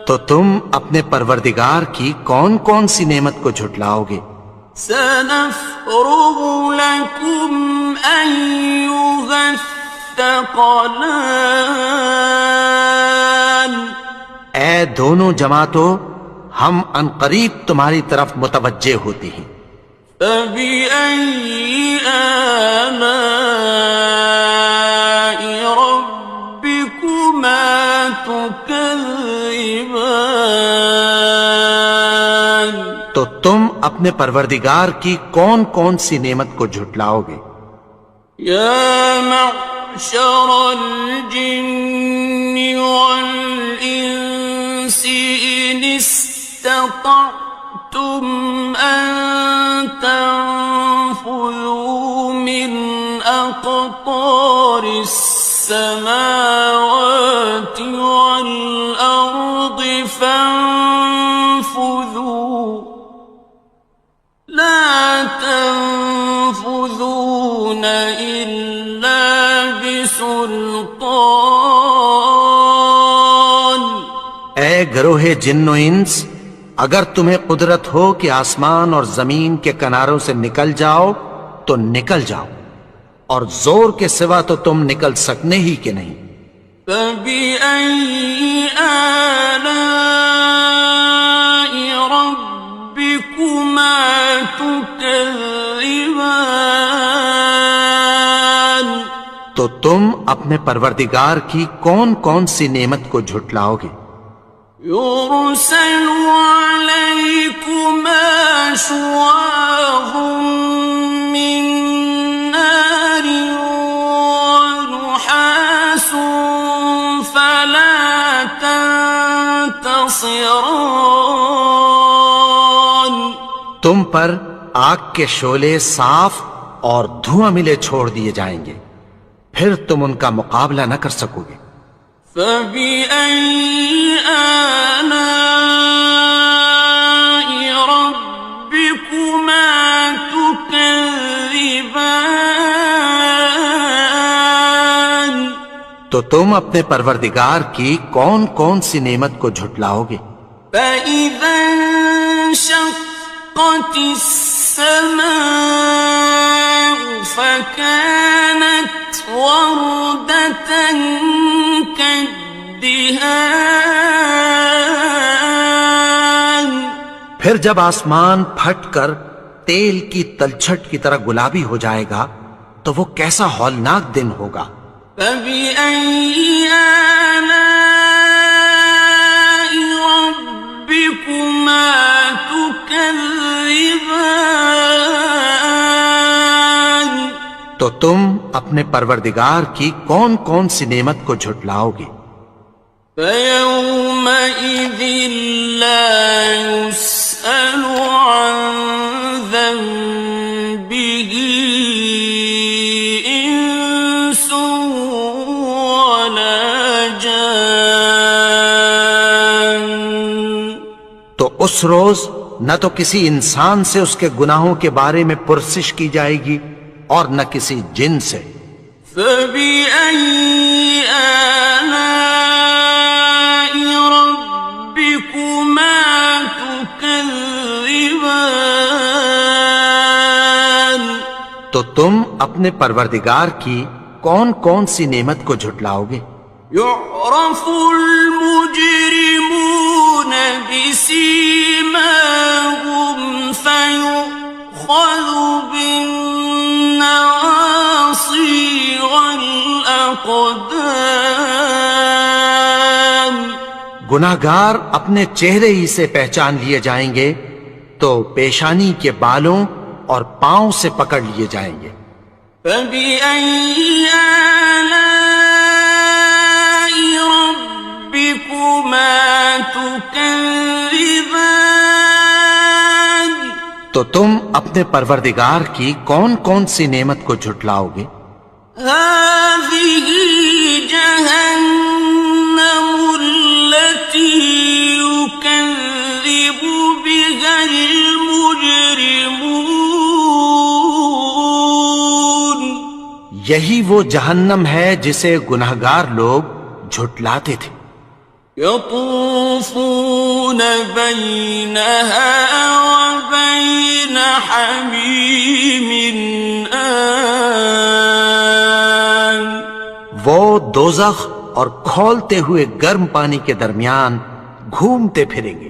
تو تم اپنے پروردگار کی کون کون سی نعمت کو جھٹلاؤ گے؟ سَنَفْرُغُ لَكُمْ أَيُّهَ الثَّقَلَانِ اے دونوں جماعتوں، ہم عنقریب تمہاری طرف متوجہ ہوتے ہیں۔ فَبِأَيِّ آلَاءِ رَبِّكُمَا تُكَذِّبَانِ تو تم اپنے پروردگار کی کون کون سی نعمت کو جھٹلاؤ گے؟ يَا مَعْشَرَ الْجِنِّ وَالْإِنسِ إِنِ اسْتَطَعْتُمْ أَن تَنفُذُوا مِنْ أَقْطَارِ فاطر السماوات والأرض فانفذوا لا تنفذون إلا بسلطان. اے گروہ جن و انس، اگر تمہیں قدرت ہو کہ آسمان اور زمین کے کناروں سے نکل جاؤ تو نکل جاؤ، اور زور کے سوا تو تم نکل سکنے ہی کہ نہیں. فَبِأَيِّ آلَاءِ رَبِّكُمَا تُكَذِّبَانِ. تو تم اپنے پروردگار کی کون کون سی نعمت کو جھٹلاؤ گے؟ يُرْسَلُ عَلَيْكُمَا شُوَاظٌ مِّن نَّارٍ وَنُحَاسٌ فَلَا تَنتَصِرَانِ. تم پر آگ کے شعلے صاف اور دھواں ملے چھوڑ دیے جائیں گے، پھر تم ان کا مقابلہ نہ کر سکو گے. فَبِأَيِّ آلَاءِ رَبِّكُمَا تُكَذِّبَانِ. تو تم اپنے پروردگار کی کون کون سی نعمت کو جھٹلاؤ گے؟ فَإِذَا انشَقَّتِ السَّمَاءُ فَكَانَتْ وَرْدَةً كَالدِّهَانِ. پھر جب آسمان پھٹ کر تیل کی تلچھٹ کی طرح گلابی ہو جائے گا تو وہ کیسا ہولناک دن ہوگا. فَبِأَيِّ آلَاءِ رَبِّكُمَا تُكَذِّبَانِ. تو تم اپنے پروردگار کی کون کون سی نعمت کو جھٹلاؤ گے؟ فَيَوْمَئِذٍ لَا يُسْأَلُ عَنْ ذَنبِهِ إِنسٌ وَلَا جَانٌ. تو اس روز نہ تو کسی انسان سے اس کے گناہوں کے بارے میں پرسش کی جائے گی اور نہ کسی جن سے. فَبِأَيِّ آلَاءِ رَبِّكُمَا تُكَذِّبَانِ. تو تم اپنے پروردگار کی کون کون سی نعمت کو جھٹلاؤ گے؟ يُعْرَفُ الْمُجْرِمُونَ بِسِيمَاهُمْ فَيُؤْخَذُ بِالنَّوَاصِي وَالْأَقْدَامِ. گناہگار اپنے چہرے ہی سے پہچان لیے جائیں گے تو پیشانی کے بالوں اور پاؤں سے پکڑ لیے جائیں گے. فَبِأَيِّ آلَاءِ رَبِّكُمَا تُكَذِّبَانِ. تو تم اپنے پروردگار کی کون کون سی نعمت کو جھٹلاؤ گے؟ هَٰذِهِ جَهَنَّمُ الَّتِي يُكَذِّبُ بِهَا الْمُجْرِمُونَ. یہی وہ جہنم ہے جسے گناہگار لوگ جھٹلاتے تھے. يطوفون بينها وبين حميم آن. وہ دوزخ اور کھولتے ہوئے گرم پانی کے درمیان گھومتے پھریں گے.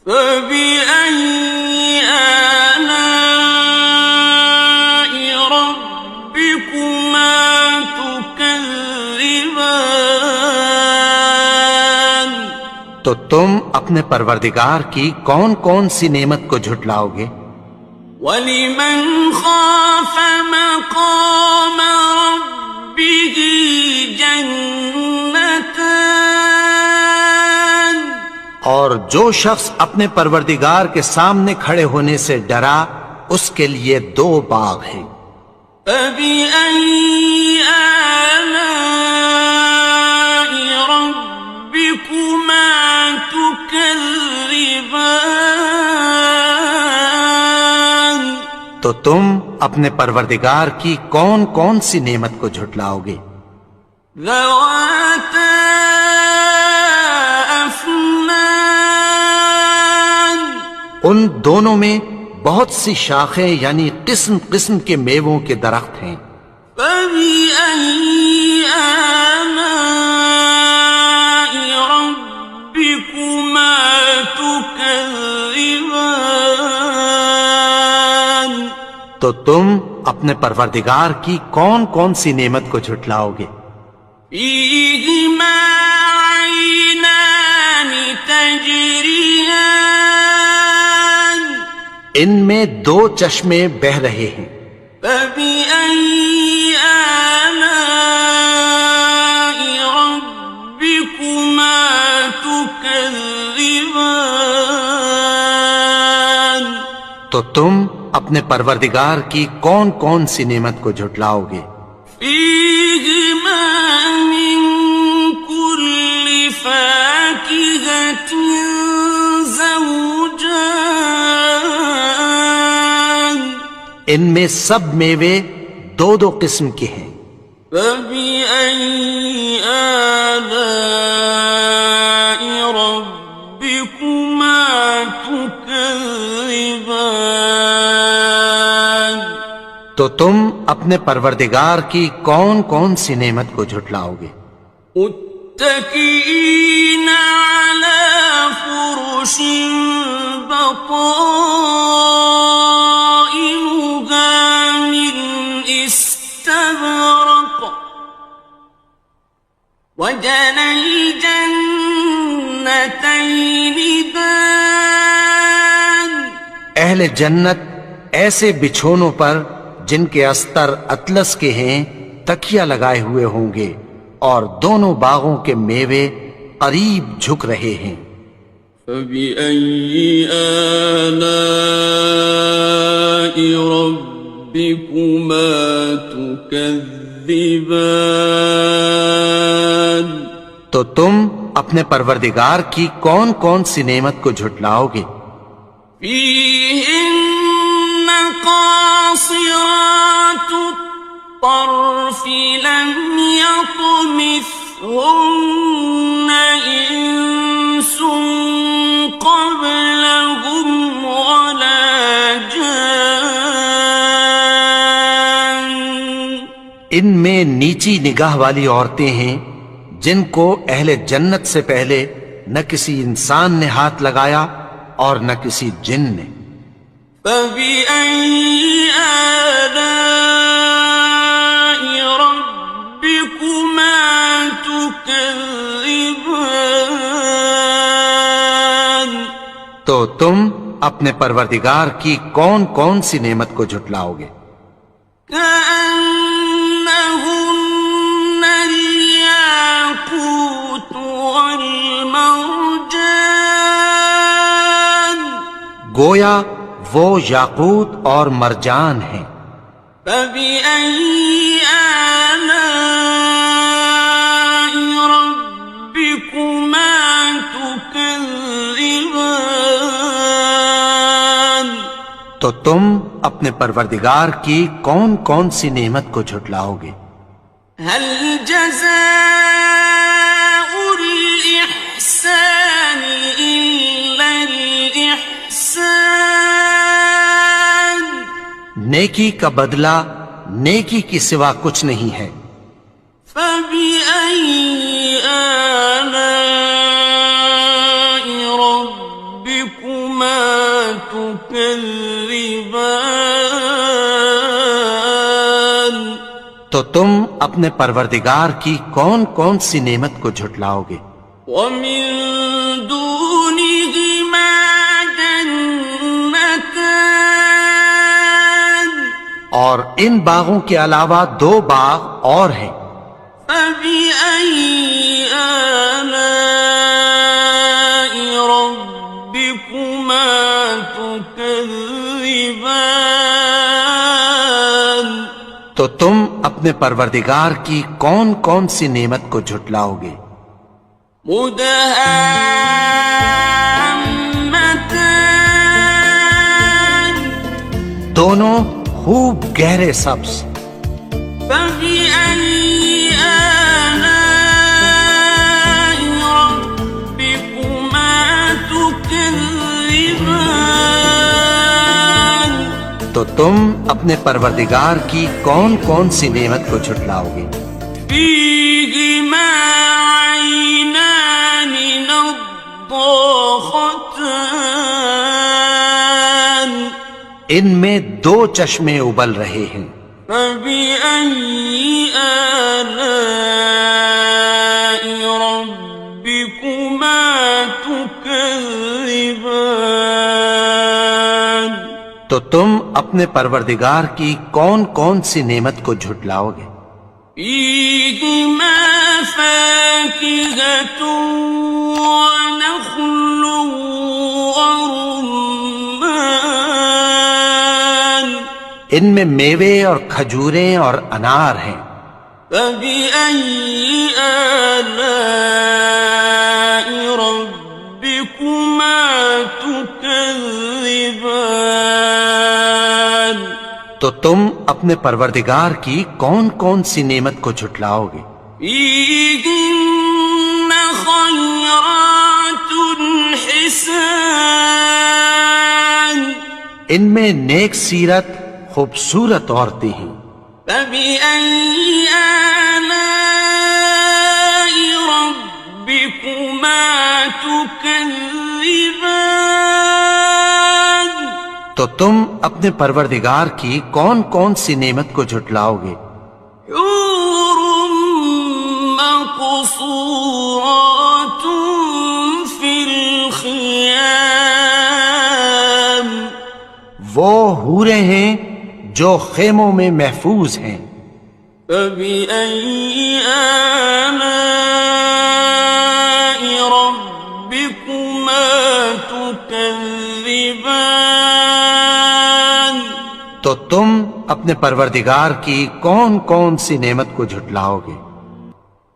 فَبِأَيِّ آلَاءِ رَبِّكُمَا تُكَذِّبَانِ. تو تم اپنے پروردگار کی کون کون سی نعمت کو جھٹلاؤ گے؟ وَلِمَنْ خَافَ مَقَامَ رَبِّهِ جَنَّتَانِ. اور جو شخص اپنے پروردگار کے سامنے کھڑے ہونے سے ڈرا اس کے لیے 2 باغ ہیں. فبأي آلاء ربكما تكذبان؟ تو تم اپنے پروردگار کی کون کون سی نعمت کو جھٹلاؤ گے؟ ذواتا افنان، ان دونوں میں بہت سی شاخیں یعنی قسم قسم کے میووں کے درخت ہیں۔ فبأي آلاء ربكما تكذبان؟ تو تم اپنے پروردگار کی کون کون سی نعمت کو جھٹلاؤ گے؟ فيهما عينان تجريان، ان میں دو چشمے بہہ رہے ہیں۔ فبأي آلاء ربكما تكذبان؟ تو تم اپنے پروردگار کی کون کون سی نعمت کو جھٹلاؤ گے؟ فيهما من كل فاكهة زوجان، ان میں سب میوے دو دو قسم کے ہیں۔ فبأي آلاء ربكما تكذبان؟ تو تم اپنے پروردگار کی کون کون سی نعمت کو جھٹلاؤ گے؟ متكئين على فرش بطائنها من استبرق، وجنى الجنتين دان، اہل جنت ایسے بچھونوں پر جن کے استر اطلس کے ہیں تکیہ لگائے ہوئے ہوں گے، اور دونوں باغوں کے میوے قریب جھک رہے ہیں۔ فبأي آلاء ربكما تكذبان؟ تو تم اپنے پروردگار کی کون کون سی نعمت کو جھٹلاؤ گے؟ فيهن قاصرات الطرف لم يطمثهن إنس قبلهم ولا جان، ان میں نیچی نگاہ والی عورتیں ہیں جن کو اہل جنت سے پہلے نہ کسی انسان نے ہاتھ لگایا اور نہ کسی جن نے۔ فبأي آلاء ربكما تكذبان؟ تو تم اپنے پروردگار کی کون کون سی نعمت کو جھٹلاؤ گے؟ كأنهن الياقوت والمرجان، گویا وہ یاقوت اور مرجان ہیں۔ فبأي آلاء ربكما تكذبان؟ تو تم اپنے پروردگار کی کون کون سی نعمت کو جھٹلاؤ گے؟ هل جزاء الإحسان إلا الإحسان؟ نیکی کا بدلہ نیکی کی سوا کچھ نہیں ہے۔ فبأي آلاء ربكما تكذبان؟ تو تم اپنے پروردگار کی کون کون سی نعمت کو جھٹلاؤ گے؟ ومن دونهما جنتان، اور ان باغوں کے علاوہ دو باغ اور ہیں۔ فبأي آلاء ربكما تكذبان؟ تو اپنے پروردگار کی کون کون سی نعمت کو جھٹلاؤ گے؟ مدهامتان دونوں خوب گہرے سبز. فبأي آلاء ربكما تكذبان تو تم اپنے پروردگار کی کون کون سی نعمت کو جھٹلاؤ گے؟ فيهما عينان نضاختان ان میں دو چشمے ابل رہے ہیں. فبأي آلاء ربكما تكذبان تو تم اپنے پروردگار کی کون کون سی نعمت کو جھٹلاؤ گے؟ فيهما فاكهة ونخل ورمان ان میں میوے اور کھجوریں اور انار ہیں. فبأي آلاء ربكما تكذبان تو تم اپنے پروردگار کی کون کون سی نعمت کو جھٹلاؤ گے؟ فيهن خيرات حسان ان میں نیک سیرت خوبصورت عورتیں ہیں. فبأي آلاء ربكما تكذبان تو تم اپنے پروردگار کی کون کون سی نعمت کو جھٹلاؤ گے؟ حور مقصورات في الخيام وہ حوریں ہیں جو خیموں میں محفوظ ہیں. فبأي آلاء ربكما تكذبان تو تم اپنے پروردگار کی کون کون سی نعمت کو جھٹلاؤ گے؟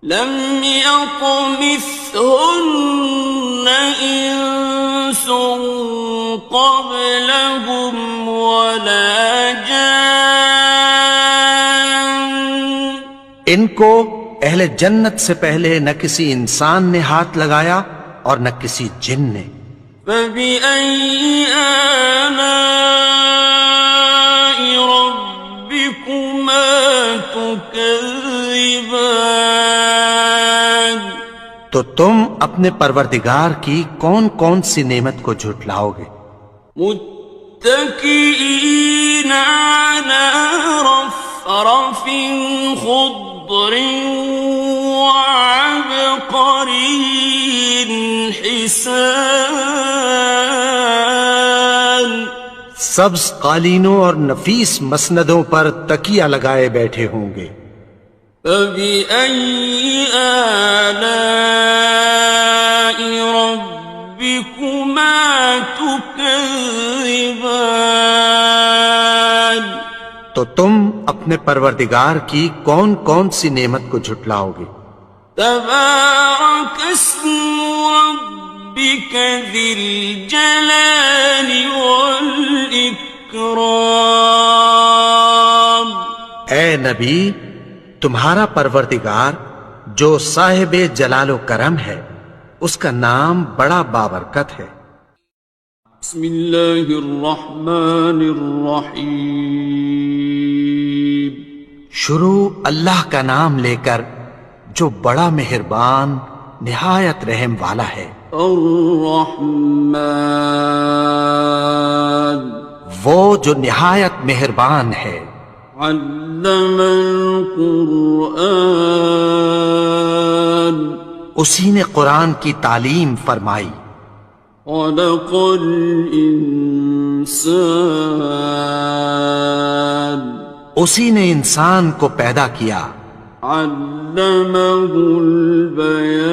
لم يطمثهن إنس قبلهم ولا جان ان کو اہل جنت سے پہلے نہ کسی انسان نے ہاتھ لگایا اور نہ کسی جن نے. فبأي آلاء ربكما تكذبان تو تم اپنے پروردگار کی کون کون سی نعمت کو جھٹلاؤ گے؟ متكئين على رفرف خضر وعبقري حسان سبز قالینوں اور نفیس مسندوں پر تکیہ لگائے بیٹھے ہوں گے. فبأي آلاء ربكما تكذبان تو تم اپنے پروردگار کی کون کون سی نعمت کو جھٹلاؤ گے؟ تبارك اسم ربك ذي الجلال والإكرام اے نبی، تمہارا پروردگار جو صاحب جلال و کرم ہے اس کا نام بڑا بابرکت ہے. بسم اللہ الرحمن الرحیم شروع اللہ کا نام لے کر جو بڑا مہربان نہایت رحم والا ہے. الرحمن وہ جو نہایت مہربان ہے. علم القرآن اسی نے قرآن کی تعلیم فرمائی. خلق الانسان اسی نے انسان کو پیدا کیا. علمه البیان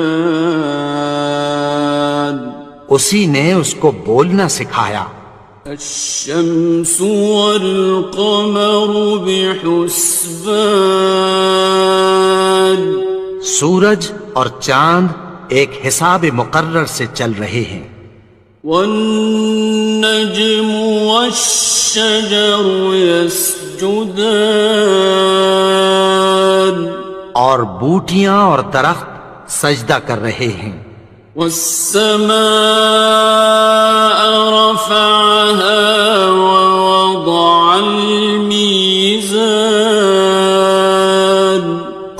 اسی نے اس کو بولنا سکھایا. الشمس والقمر بحسبان سورج اور چاند ایک حساب مقرر سے چل رہے ہیں. والنجم والشجر يسجدان اور بوٹیاں اور درخت سجدہ کر رہے ہیں. والسماء رفعها ووضع الميزان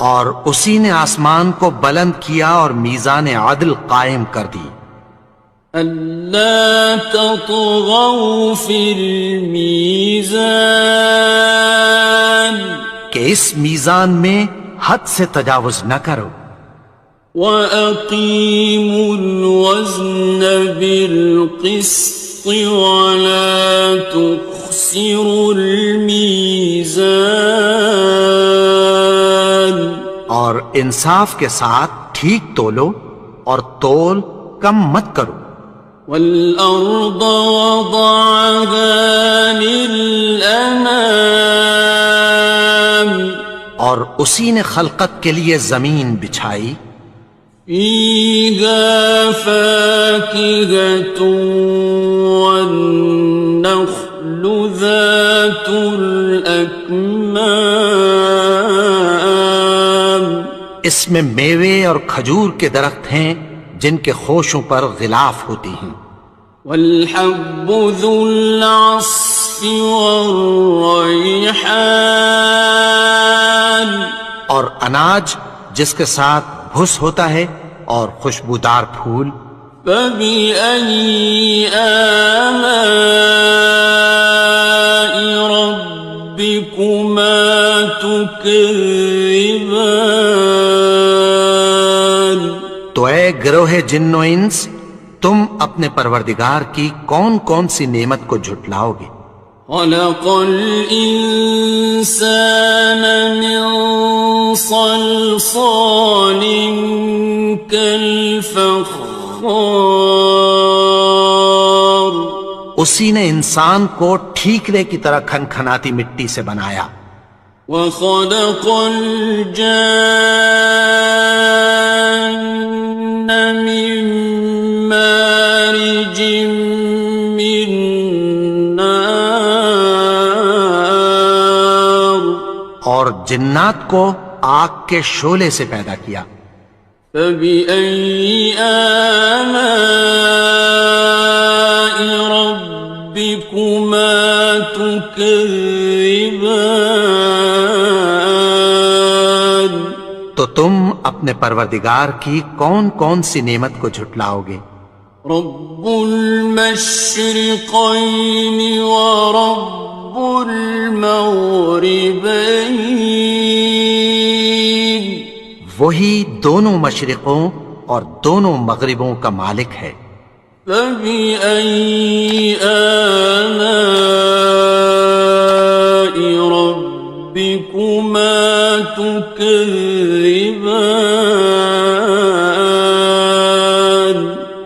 اور اسی نے آسمان کو بلند کیا اور میزان عدل قائم کر دی. ألا تطغوا في الميزان کہ اس میزان میں حد سے تجاوز نہ کرو. وَأَقِيمُوا الْوَزْنَ بِالْقِسْطِ وَلَا تُخْسِرُوا الْمِيزَانَ اور انصاف کے ساتھ ٹھیک تولو اور تول کم مت کرو. وَالْأَرْضَ وَضَعَهَا لِلْأَنَامِ اور اسی نے خلقت کے لیے زمین بچھائی. فِيهَا فَاكِهَةٌ وَالنَّخْلُ ذَاتُ الْأَكْمَامِ اس میں میوے اور کھجور کے درخت ہیں جن کے خوشوں پر غلاف ہوتی ہیں. وَالْحَبُّ ذُو الْعَصْفِ وَالرَّيْحَانِ اور اناج جس کے ساتھ بھس ہوتا ہے اور خوشبودار پھول. فَبِأَيِّ آلَاءِ رَبِّكُمَا تُكَذِّبَانِ تو اے گروہ جن و انس تم اپنے پروردگار کی کون کون سی نعمت کو جھٹلاؤ گے. خَلَقَ الْإِنسَانَ مِنْ صَلْصَالٍ كَالْفَخَّارِ اسی نے انسان کو ٹھیکرے کی طرح کھنکھناتی مٹی سے بنایا. وَخَلَقَ الْجَانَّ مِن مَّارِجٍ مِّن نَّارٍ اور جنات کو آگ کے شعلے سے پیدا کیا. فَبِأَيِّ آلَاءِ رَبِّكُمَا تُكَذِّبَانِ تو تم اپنے پروردگار کی کون کون سی نعمت کو جھٹلاؤ گے. رب المشرقين ورب المغربين وہی دونوں مشرقوں اور دونوں مغربوں کا مالک ہے. فبأي آلاء ربكما تكذبان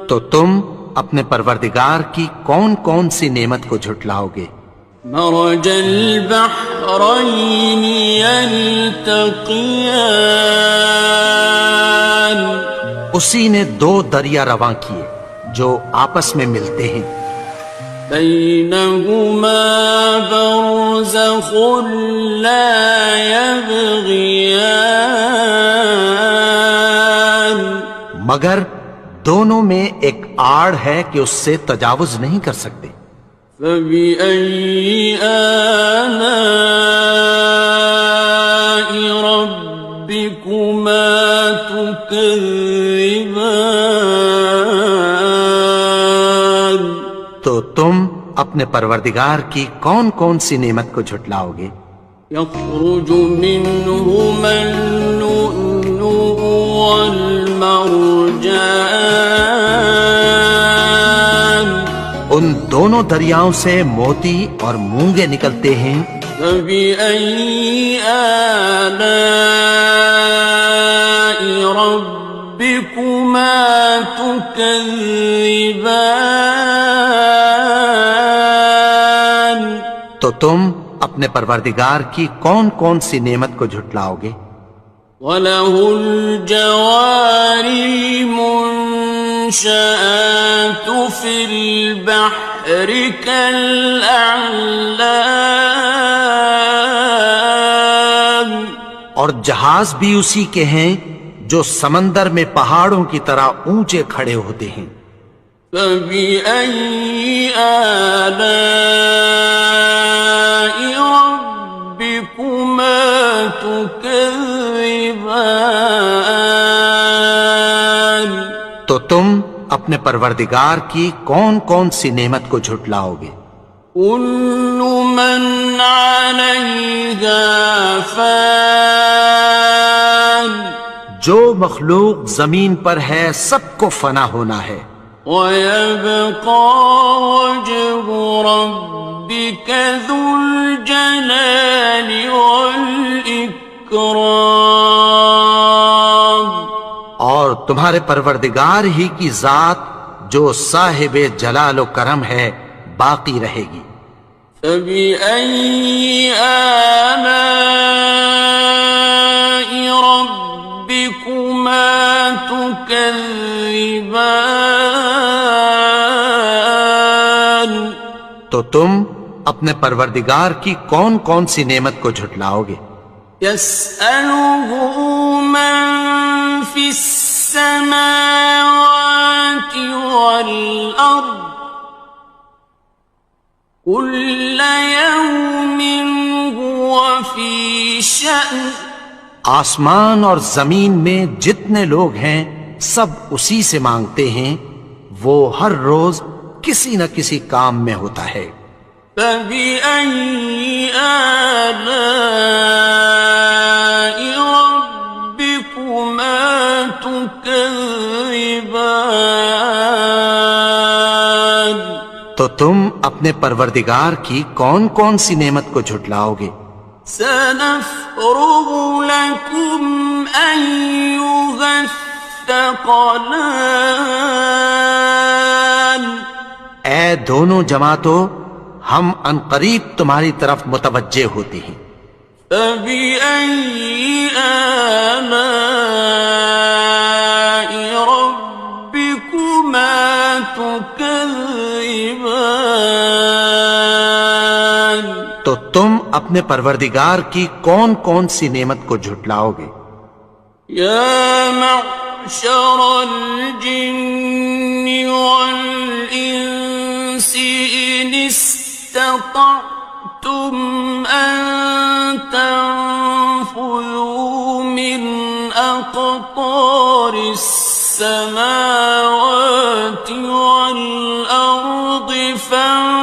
تو تم اپنے پروردگار کی کون کون سی نعمت کو جھٹلاؤ گے. مرج البحرين يلتقيان اسی نے دو دریا رواں کیے جو آپس میں ملتے ہیں. بينهما برزخ لا يبغيان مگر دونوں میں ایک آڑ ہے کہ اس سے تجاوز نہیں کر سکتے. فبأي آلاء ربكما تكذبان تو تم اپنے پروردگار کی کون کون سی نعمت کو جھٹلاؤ گے. يخرج منهما اللؤلؤ والمرجان ان دونوں دریاؤں سے موتی اور مونگے نکلتے ہیں. فبأي آلاء ربكما تكذبان تم اپنے پروردگار کی کون کون سی نعمت کو جھٹلاؤ گے؟ وَلَهُ الْجَوَارِ الْمُنشَآتُ فِي الْبَحْرِ كَالْأَعْلَامِ، اور جہاز بھی اسی کے ہیں جو سمندر میں پہاڑوں کی طرح اونچے کھڑے ہوتے ہیں۔ فَبِأَيِّ آلَاءِ رَبِّكُمَا تُكَذِّبَانِ، تو تم اپنے پروردگار کی کون کون سی نعمت کو جھٹلاؤ گے؟ كُلُّ مَنْ عَلَيْهَا فَانٍ، جو مخلوق زمین پر ہے سب کو فنا ہونا ہے، وَيَبْقَى وَجْهُ رَبِّكَ ذُو الْجَلَالِ وَالْإِكْرَامِ، اور تمہارے پروردگار ہی کی ذات جو صاحب جلال و کرم ہے باقی رہے گی۔ فَبِأَيِّ آلَاءِ رَبِّكُمَا تُكَذِّبَانِ، تو تم اپنے پروردگار کی کون کون سی نعمت کو جھٹلاؤ گے؟ يَسْأَلُهُ مَن فِي السَّمَاوَاتِ وَالْأَرْضِ كُلَّ يَوْمٍ هُوَ فِي شَأْنٍ، آسمان اور زمین میں جتنے لوگ ہیں سب اسی سے مانگتے ہیں، وہ ہر روز کسی نہ کسی کام میں ہوتا ہے۔ فَبِأَيِّ آلَاءِ رَبِّكُمَا تُكَذِّبَانِ، تو تم اپنے پروردگار کی کون کون سی نعمت کو جھٹلاؤ گے؟ سَنَفْرُغُ لَكُمْ أَيُّهَ الثَّقَلَانِ، اے دونوں جماعتوں، ہم عنقریب تمہاری طرف متوجہ ہوتے ہیں۔ فَبِأَيِّ آلَاءِ رَبِّكُمَا تُكَذِّبَانِ، تو تم اپنے پروردگار کی کون کون سی نعمت کو جھٹلاؤ گے؟ يَا مَعْشَرَ الْجِنِّ وَالْإِنسِ إِنِ اسْتَطَعْتُمْ أَن تَنفُذُوا مِنْ أَقْطَارِ السَّمَاوَاتِ وَالْأَرْضِ فَانفُذُوا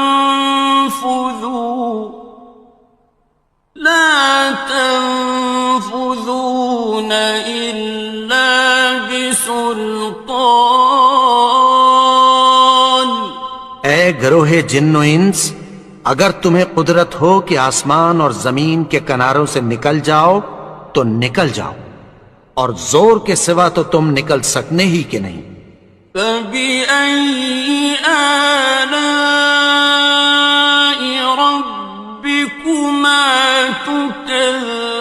لَا تَنفُذُونَ إِلَّا بِسُلْطَانٍ، اے گروہ جن و انس، اگر تمہیں قدرت ہو کہ آسمان اور زمین کے کناروں سے نکل جاؤ تو نکل جاؤ، اور زور کے سوا تو تم نکل سکنے ہی کہ نہیں۔ فَبِأَيِّ آلَاءِ رَبِّكُمَا تُكَذِّبَانِ،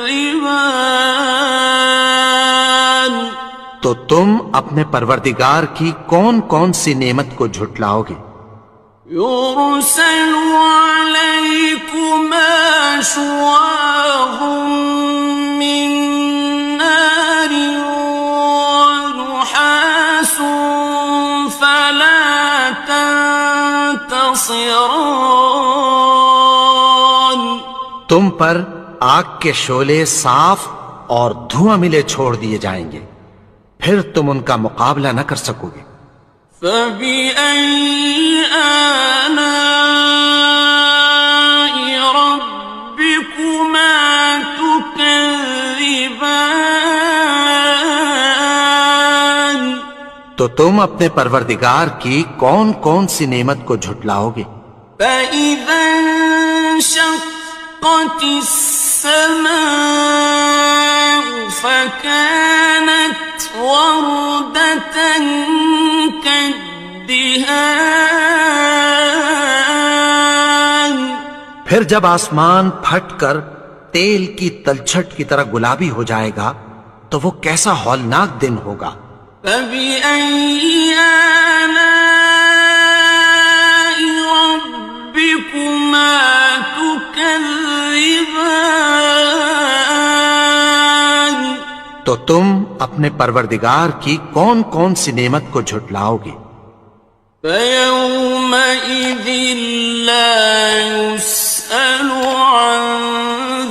تو تم اپنے پروردگار کی کون کون سی نعمت کو جھٹلاؤ گے؟ يُرْسَلُ عَلَيْكُمَا شُوَاظٌ مِّن نَّارٍ وَنُحَاسٌ فَلَا تَنتَصِرَانِ، تم پر آگ کے شعلے صاف اور دھواں ملے چھوڑ دیے جائیں گے، پھر تم ان کا مقابلہ نہ کر سکو گے۔ فَبِأَيِّ آلَاءِ رَبِّكُمَا تُكَذِّبَانِ، تو تم اپنے پروردگار کی کون کون سی نعمت کو جھٹلاؤ گے؟ فَإِذَا انشَقَّتِ السَّمَاءُ فَكَانَتْ وَرْدَةً كَالدِّهَانِ، پھر جب آسمان پھٹ کر تیل کی تلچھٹ کی طرح گلابی ہو جائے گا تو وہ کیسا ہولناک دن ہوگا۔ فَبِأَيِّ آلَاءِ رَبِّكُمَا تُكَذِّبَانِ تو تم اپنے پروردگار کی کون کون سی نعمت کو جھٹلاؤ گے؟ فَيَوْمَئِذٍ لَا يُسْأَلُ عَنْ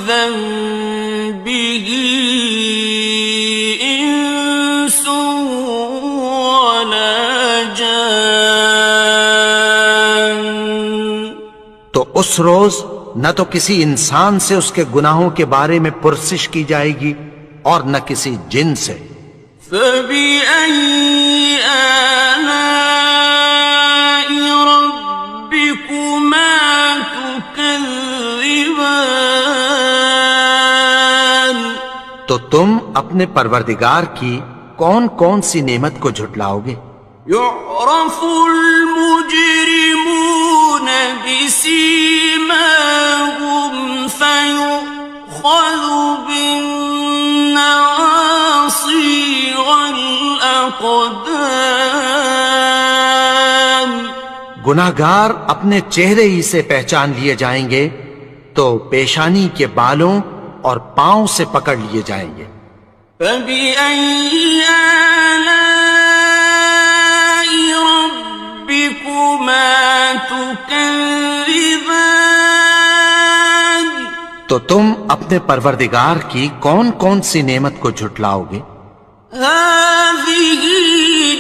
ذَنبِهِ إِنسٌ وَلَا جَانٌ۔ تو اس روز نہ تو کسی انسان سے اس کے گناہوں کے بارے میں پرسش کی جائے گی اور نہ کسی جن سے۔ فَبِأَيِّ آلَاءِ رَبِّكُمَا تُكَذِّبَانِ تو تم اپنے پروردگار کی کون کون سی نعمت کو جھٹلاؤ گے؟ يُعْرَفُ الْمُجْرِمُونَ بِسِيمَاهُمْ فَيُؤْخَذُ بِالنَّوَاصِي وَالْأَقْدَامِ۔ گناہگار اپنے چہرے ہی سے پہچان لیے جائیں گے تو پیشانی کے بالوں اور پاؤں سے پکڑ لیے جائیں گے۔ فَبِأَيِّ آلَاءِ رَبِّكُمَا تُكَذِّبَانِ تو تم اپنے پروردگار کی کون کون سی نعمت کو جھٹلاؤ گے؟ هَٰذِهِ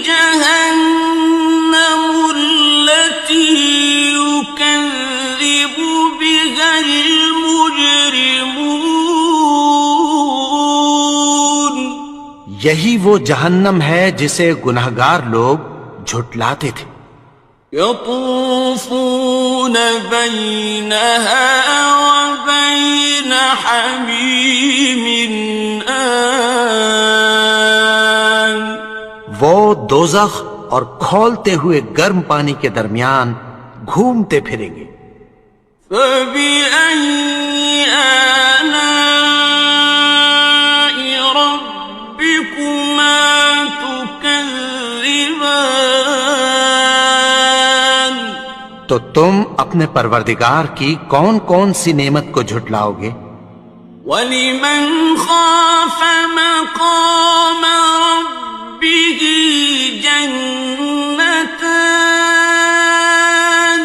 جَهَنَّمُ الَّتِي يُكَذِّبُ بِهَا الْمُجْرِمُونَ۔ یہی وہ جہنم ہے جسے گناہگار لوگ جھٹلاتے تھے۔ يَطُوفُونَ بَيْنَهَا وَبَيْنَ حَمِيمٍ آنٍ۔ وہ دوزخ اور کھولتے ہوئے گرم پانی کے درمیان گھومتے پھریں گے۔ فَبِأَيِّ آلَاءِ رَبِّكُمَا تُكَذِّبَانِ تو تم اپنے پروردگار کی کون کون سی نعمت کو جھٹلاؤ گے؟ وَلِمَنْ خَافَ مَقَامَ رَبِّهِ جَنَّتَانِ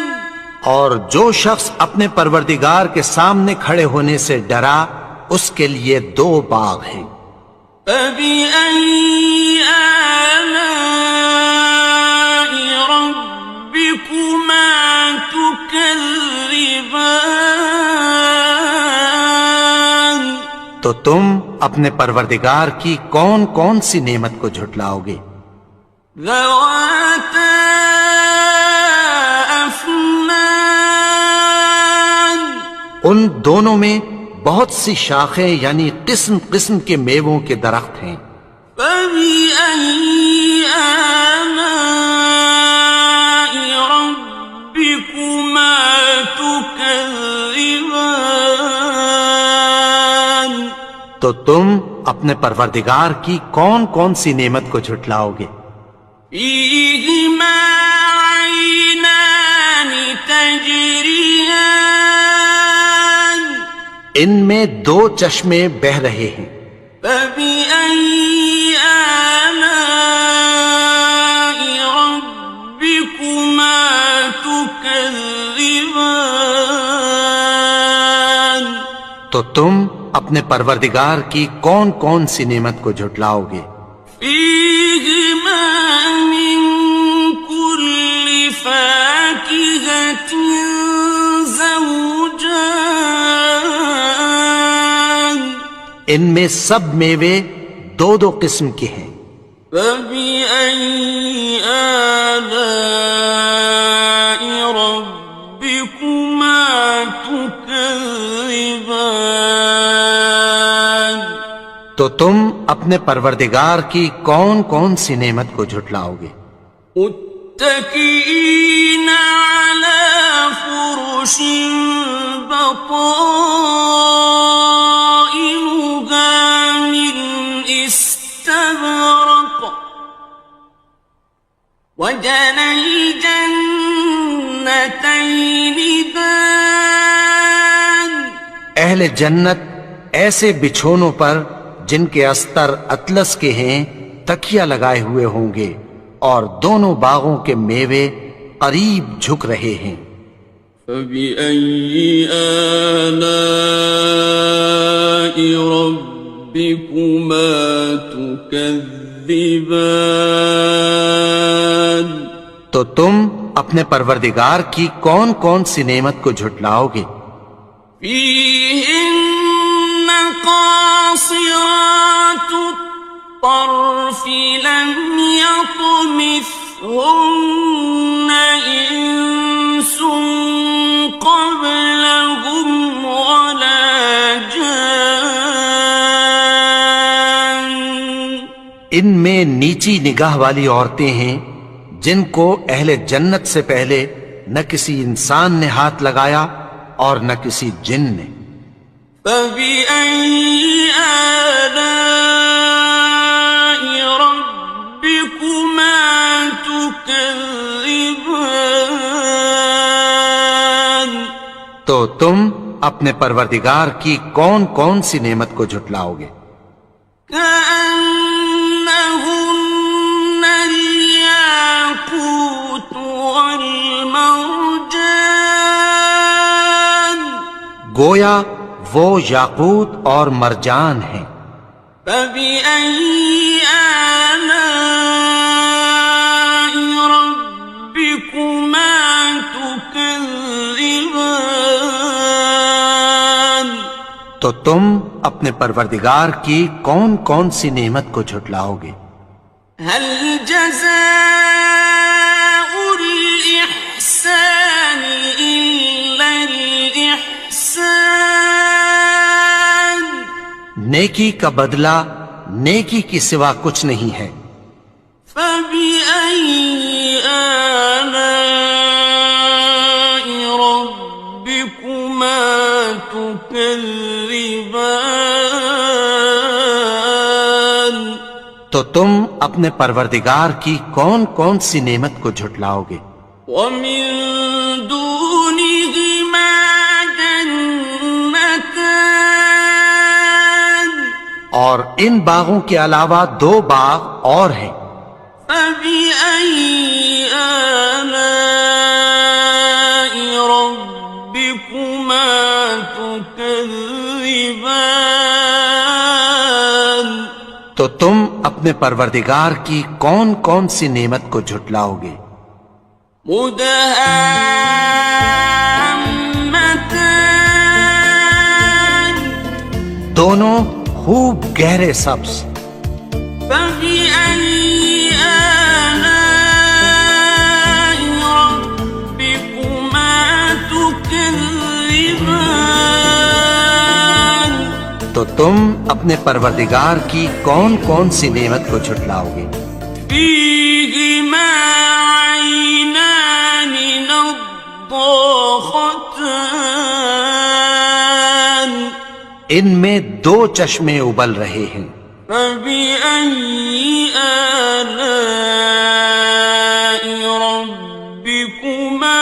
اور جو شخص اپنے پروردگار کے سامنے کھڑے ہونے سے ڈرا اس کے لیے 2 باغ ہیں۔ فَبِأَيِّ آلَاءِ رَبِّكُمَا تُكَذِّبَانِ تو تم اپنے پروردگار کی کون کون سی نعمت کو جھٹلاؤ گے؟ ذَوَاتَا أَفْنَانٍ ان دونوں میں بہت سی شاخیں یعنی قسم قسم کے میووں کے درخت ہیں۔ فَبِأَيِّ آلَاءِ رَبِّكُمَا تُكَذِّبَانِ تو تم اپنے پروردگار کی کون کون سی نعمت کو جھٹلاؤ گے؟ فِيهِمَا عَيْنَانِ تَجْرِيَانِ ان میں 2 چشمے بہہ رہے ہیں۔ فَبِأَيِّ آلَاءِ رَبِّكُمَا تُكَذِّبَانِ تو تم اپنے پروردگار کی کون کون سی نعمت کو جھٹلاؤ گے؟ فِيهِمَا مِن كُلِّ فَاكِهَةٍ زَوْجَانِ ان میں سب میوے 2 قسم کے ہیں۔ فَبِأَيِّ آلَاءِ رَبِّكُمَا تُكَذِّبَانِ تو تم اپنے پروردگار کی کون کون سی نعمت کو جھٹلاؤ گے؟ متكئين على فرش بطائنها من استبرق وجنى الجنتين دان. اہل جنت ایسے بچھونوں پر جن کے استر اطلس کے ہیں تکیہ لگائے ہوئے ہوں گے اور دونوں باغوں کے میوے قریب جھک رہے ہیں. فَبِأَيِّ آلَاءِ رَبِّكُمَا تُكَذِّبَانِ. تو تم اپنے پروردگار کی کون کون سی نعمت کو جھٹلاؤ گے؟ فِيهِنَّ قَاصِرَاتُ الطَّرْفِ لَمْ يَطْمِثْهُنَّ إِنسٌ قَبْلَهُمْ وَلَا جَانٌّ. ان میں نیچی نگاہ والی عورتیں ہیں جن کو اہل جنت سے پہلے نہ کسی انسان نے ہاتھ لگایا اور نہ کسی جن نے. فَبِأَيِّ آلَاءِ رَبِّكُمَا تُكَذِّبَانِ. تو تم اپنے پروردگار کی کون کون سی نعمت کو جھٹلاؤ گے؟ كَأَنَّهُنَّ الْيَاقُوتُ وَالْمَرْجَانُ. گویا وہ یاقوت اور مرجان ہیں. فَبِأَيِّ آلَاءِ رَبِّكُمَا تُكَذِّبَانِ. تو تم اپنے پروردگار کی کون کون سی نعمت کو جھٹلاؤ گے؟ هَلْ جَزَاءُ الْإِحْسَانِ إِلَّا الْإِحْسَانُ. نیکی کا بدلہ نیکی کی سوا کچھ نہیں ہے. فَبِأَيِّ آلَاءِ رَبِّكُمَا تُكَذِّبَانِ. تو تم اپنے پروردگار کی کون کون سی نعمت کو جھٹلاؤ گے؟ وَمِن دُونِهِمَا جَنَّتَانِ. اور ان باغوں کے علاوہ دو باغ اور ہیں. فَبِأَيِّ آلَاءِ رَبِّكُمَا تُكَذِّبَانِ. تو تم اپنے پروردگار کی کون کون سی نعمت کو جھٹلاؤ گے؟ مُدْهَامَّتَانِ. دونوں خوب گہرے سبز. فَبِأَيِّ آلَاءِ رَبِّكُمَا تُكَذِّبَانِ. تو تم اپنے پروردگار کی کون کون سی نعمت کو جھٹلاؤ گے؟ فِيهِمَا عَيْنَانِ نَضَّاخَتَانِ. ان میں دو چشمے ابل رہے ہیں. فَبِأَيِّ آلَاءِ رَبِّكُمَا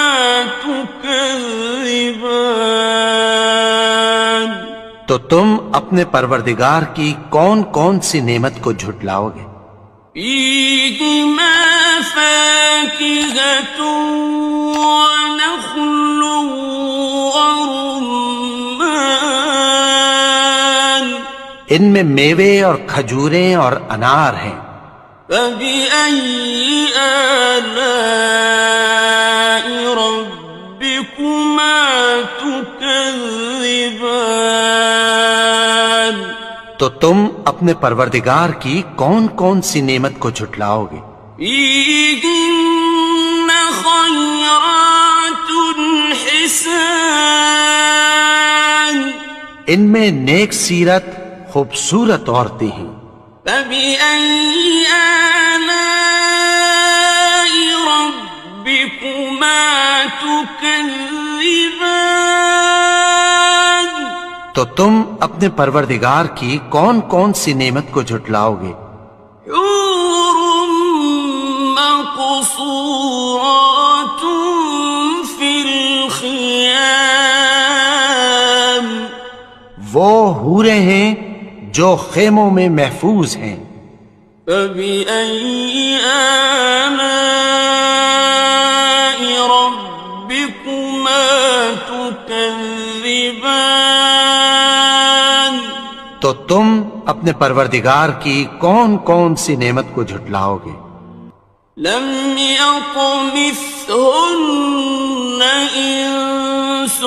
تُكَذِّبَانِ. تو تم اپنے پروردگار کی کون کون سی نعمت کو جھٹلاؤ گے؟ فِيهِمَا فَاكِهَةٌ وَنَخْلٌ وَرُمَّانٌ. ان میں میوے اور کھجوریں اور انار ہیں. فَبِأَيِّ آلَاءِ رَبِّكُمَا تُكَذِّبَانِ. تو تم اپنے پروردگار کی کون کون سی نعمت کو جھٹلاؤ گے؟ فِيهِنَّ خَيْرَاتٌ حِسَانٌ. ان میں نیک سیرت خوبصورت عورتیں ہیں. فَبِأَيِّ آلَاءِ رَبِّكُمَا تكذبان تو تم اپنے پروردگار کی کون کون سی نعمت کو جھٹلاؤ گے؟ حور مقصورات في الخيام وہ حوریں ہیں جو خیموں میں محفوظ ہیں۔ فبأي آلاء ربكما تكذبان تو تم اپنے پروردگار کی کون کون سی نعمت کو جھٹلاؤ گے؟ لم يطمثهن إنس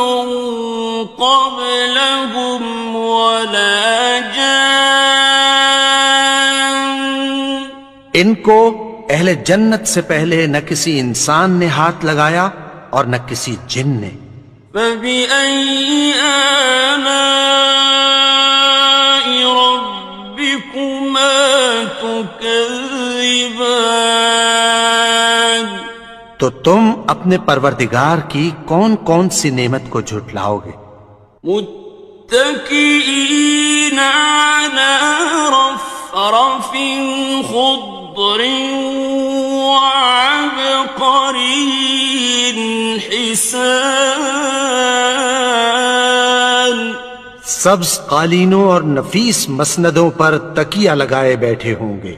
قبلهم ولا جان ان کو اہل جنت سے پہلے نہ کسی انسان نے ہاتھ لگایا اور نہ کسی جن نے۔ فبأي آلاء ربكما تكذبان تو تم اپنے پروردگار کی کون کون سی نعمت کو جھٹلاؤ گے؟ متكئين على رفرف خضر وعبقري حسان سبز قالینوں اور نفیس مسندوں پر تکیہ لگائے بیٹھے ہوں گے۔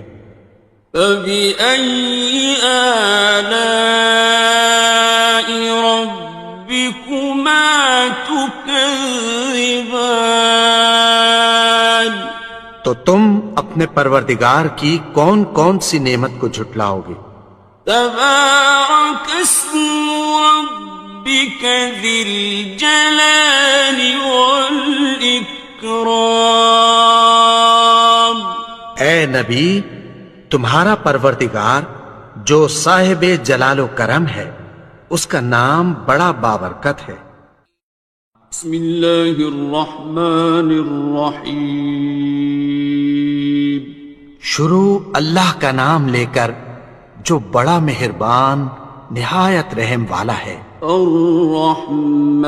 فبأي آلاء ربكما تكذبان تو تم اپنے پروردگار کی کون کون سی نعمت کو جھٹلاؤ گے؟ تبارك اسم ربك ذي الجلال والإكرام اے نبی، تمہارا پروردگار جو صاحب جلال و کرم ہے، اس کا نام بڑا بابرکت ہے۔ بسم اللہ الرحمن الرحیم شروع اللہ کا نام لے کر جو بڑا مہربان نہایت رحم والا ہے۔ الرحمن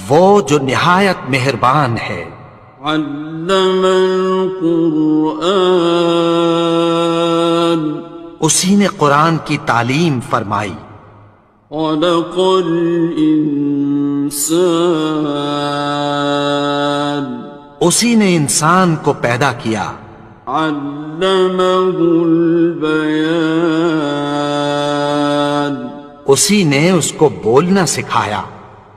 وہ جو نہایت مہربان ہے۔ علم القرآن اسی نے قرآن کی تعلیم فرمائی۔ خلق الانسان اسی نے انسان کو پیدا کیا۔ علمه البیان اسی نے اس کو بولنا سکھایا۔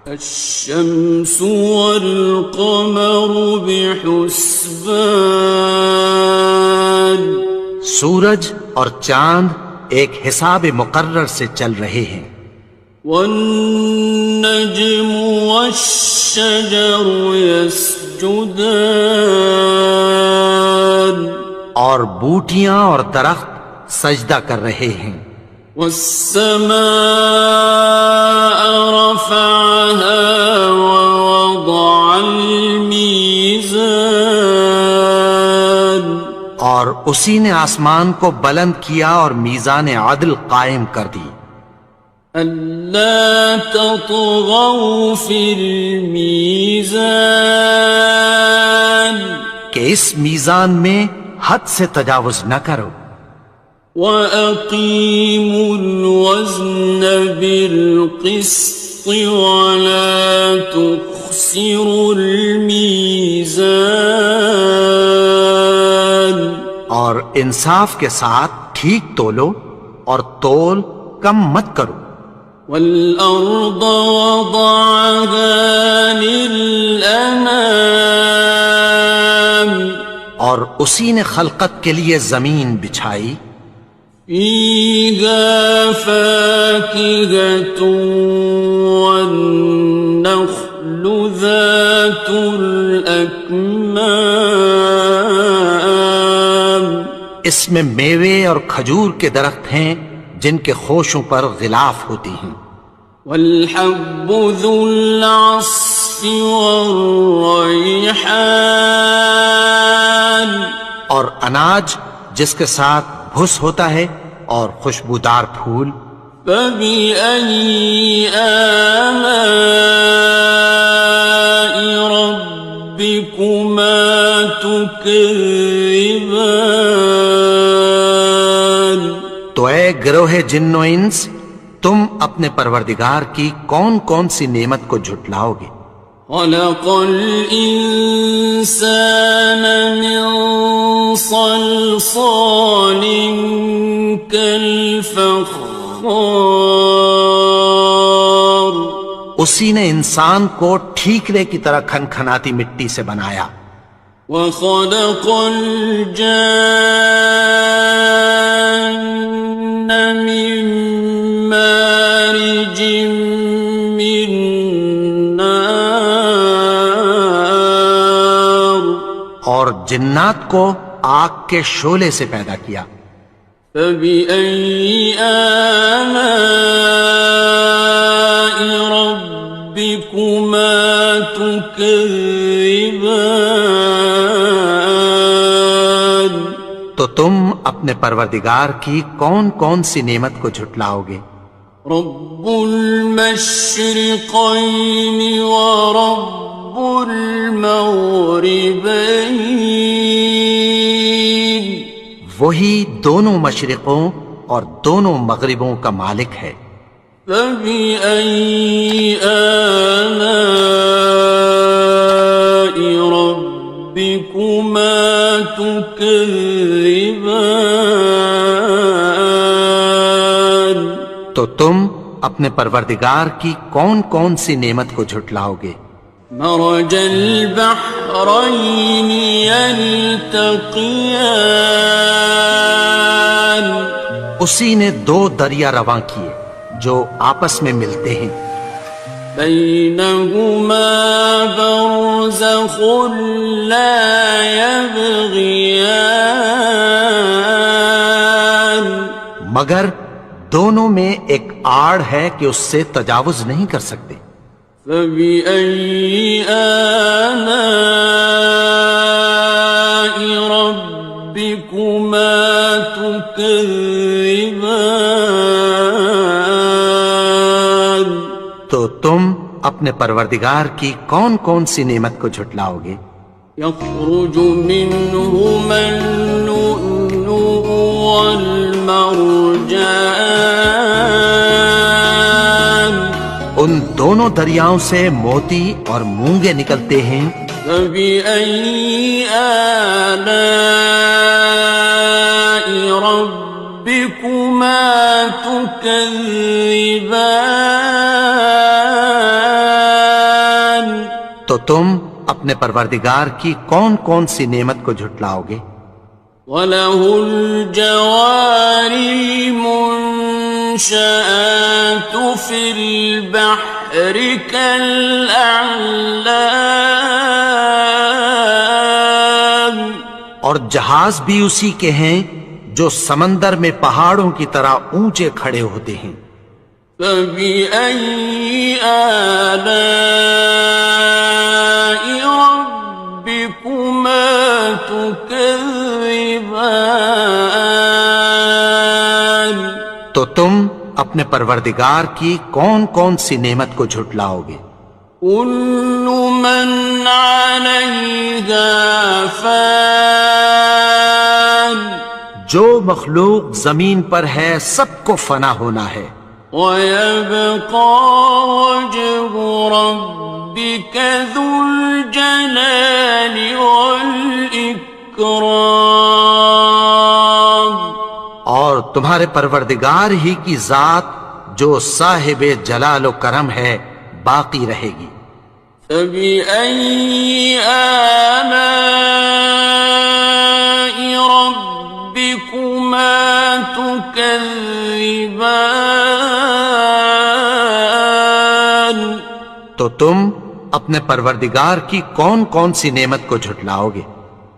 الشمس والقمر بحسبان سورج اور چاند ایک حساب مقرر سے چل رہے ہیں۔ والنجم والشجر يسجدان اور بوٹیاں اور درخت سجدہ کر رہے ہیں۔ والسماء رفعها ووضع الميزان اور اسی نے آسمان کو بلند کیا اور میزان عدل قائم کر دی۔ ألا تطغوا في الميزان کہ اس میزان میں حد سے تجاوز نہ کرو۔ وَأَقِيمُوا الْوَزْنَ بِالْقِسْطِ وَلَا تُخْسِرُوا الْمِيزَانَ اور انصاف کے ساتھ ٹھیک تولو اور تول کم مت کرو۔ وَالْأَرْضَ وَضَعَهَا لِلْأَنَامِ اور اسی نے خلقت کے لیے زمین بچھائی۔ فِيهَا فَاكِهَةٌ وَالنَّخْلُ ذَاتُ الْأَكْمَامِ اس میں میوے اور کھجور کے درخت ہیں جن کے خوشوں پر غلاف ہوتی ہیں۔ وَالْحَبُّ ذُو الْعَصْفِ وَالرَّيْحَانِ اور اناج جس کے ساتھ بھس ہوتا ہے اور خوشبودار پھول۔ فبأي آلاء ربكما تكذبان؟ تو اے گروہ جن و انس، تم اپنے پروردگار کی کون کون سی نعمت کو جھٹلاؤ گے؟ خلق الإنسان من صلصال كالفخار، اسی نے انسان کو ٹھیکرے کی طرح کھنکھناتی مٹی سے بنایا، وخلق الجان من مارج من نار، اور جنات کو آگ کے شعلے سے پیدا کیا۔ فبأي آلاء ربكما تكذبان؟ تو تم اپنے پروردگار کی کون کون سی نعمت کو جھٹلاؤ گے؟ رب المشرقين ورب المغربين، وہی دونوں مشرقوں اور دونوں مغربوں کا مالک ہے۔ فبأي آلاء ربكما تكذبان؟ تو تم اپنے پروردگار کی کون کون سی نعمت کو جھٹلاؤ گے؟ مرج البحرين يلتقيان، اسی نے دو دریا رواں کیے جو آپس میں ملتے ہیں، بينهما برزخ لا يبغيان، مگر دونوں میں ایک آڑ ہے کہ اس سے تجاوز نہیں کر سکتے۔ فبأي آلاء ربكما تكذبان؟ تو تم اپنے پروردگار کی کون کون سی نعمت کو جھٹلاؤ گے؟ يخرج منهما اللؤلؤ والمرجان، ان دونوں دریاؤں سے موتی اور مونگے نکلتے ہیں۔ فبأي آلاء ربكما تكذبان؟ تو تم اپنے پروردگار کی کون کون سی نعمت کو جھٹلاؤ گے؟ وَلَهُ الْجَوَارِ الْمُنشَآتُ فِي الْبَحْرِ كَالْأَعْلَامِ، اور جہاز بھی اسی کے ہیں جو سمندر میں پہاڑوں کی طرح اونچے کھڑے ہوتے ہیں۔ فبأي آلاء ربكما تكذبان؟ تو تم اپنے پروردگار کی کون کون سی نعمت کو جھٹلاؤ گے؟ كل من عليها فان، جو مخلوق زمین پر ہے سب کو فنا ہونا ہے، ويبقى وجه ربك ذو الجلال والإكرام، اور تمہارے پروردگار ہی کی ذات جو صاحب جلال و کرم ہے باقی رہے گی۔ فبأي آلاء ربكما تكذبان؟ تو تم اپنے پروردگار کی کون کون سی نعمت کو جھٹلاؤ گے؟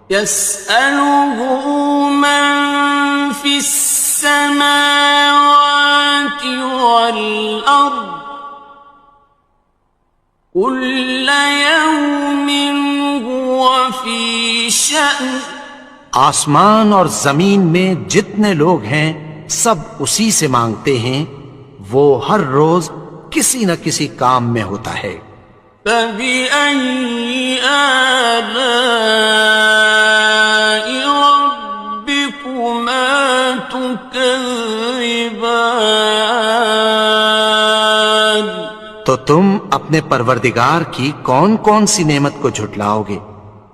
يسأله من في السماوات والأرض كل يوم هو في شأن، آسمان اور زمین میں جتنے لوگ ہیں سب اسی سے مانگتے ہیں، وہ ہر روز کسی نہ کسی کام میں ہوتا ہے۔ فَبِأَيِّ آلَاءِ رَبِّكُمَا تُكَذِّبَانِ؟ تو تم اپنے پروردگار کی کون کون سی نعمت کو جھٹلاؤ گے؟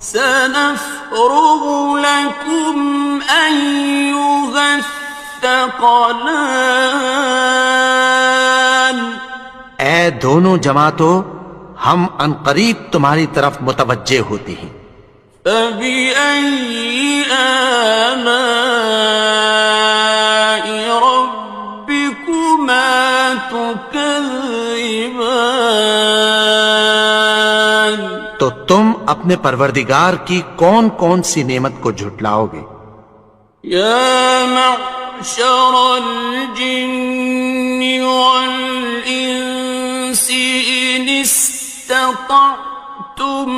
سَنَفْرُغُ لَكُمْ أَيُّهَ الثَّقَلَانِ۔ اے دونوں جماعتوں، ہم عنقریب تمہاری طرف متوجہ ہوتے ہیں۔ فَبِأَيِّ آلَاءِ رَبِّكُمَا تُكَذِّبَانِ؟ تو تم اپنے پروردگار کی کون کون سی نعمت کو جھٹلاؤ گے؟ یا معشر الجن والانس ان استطعتم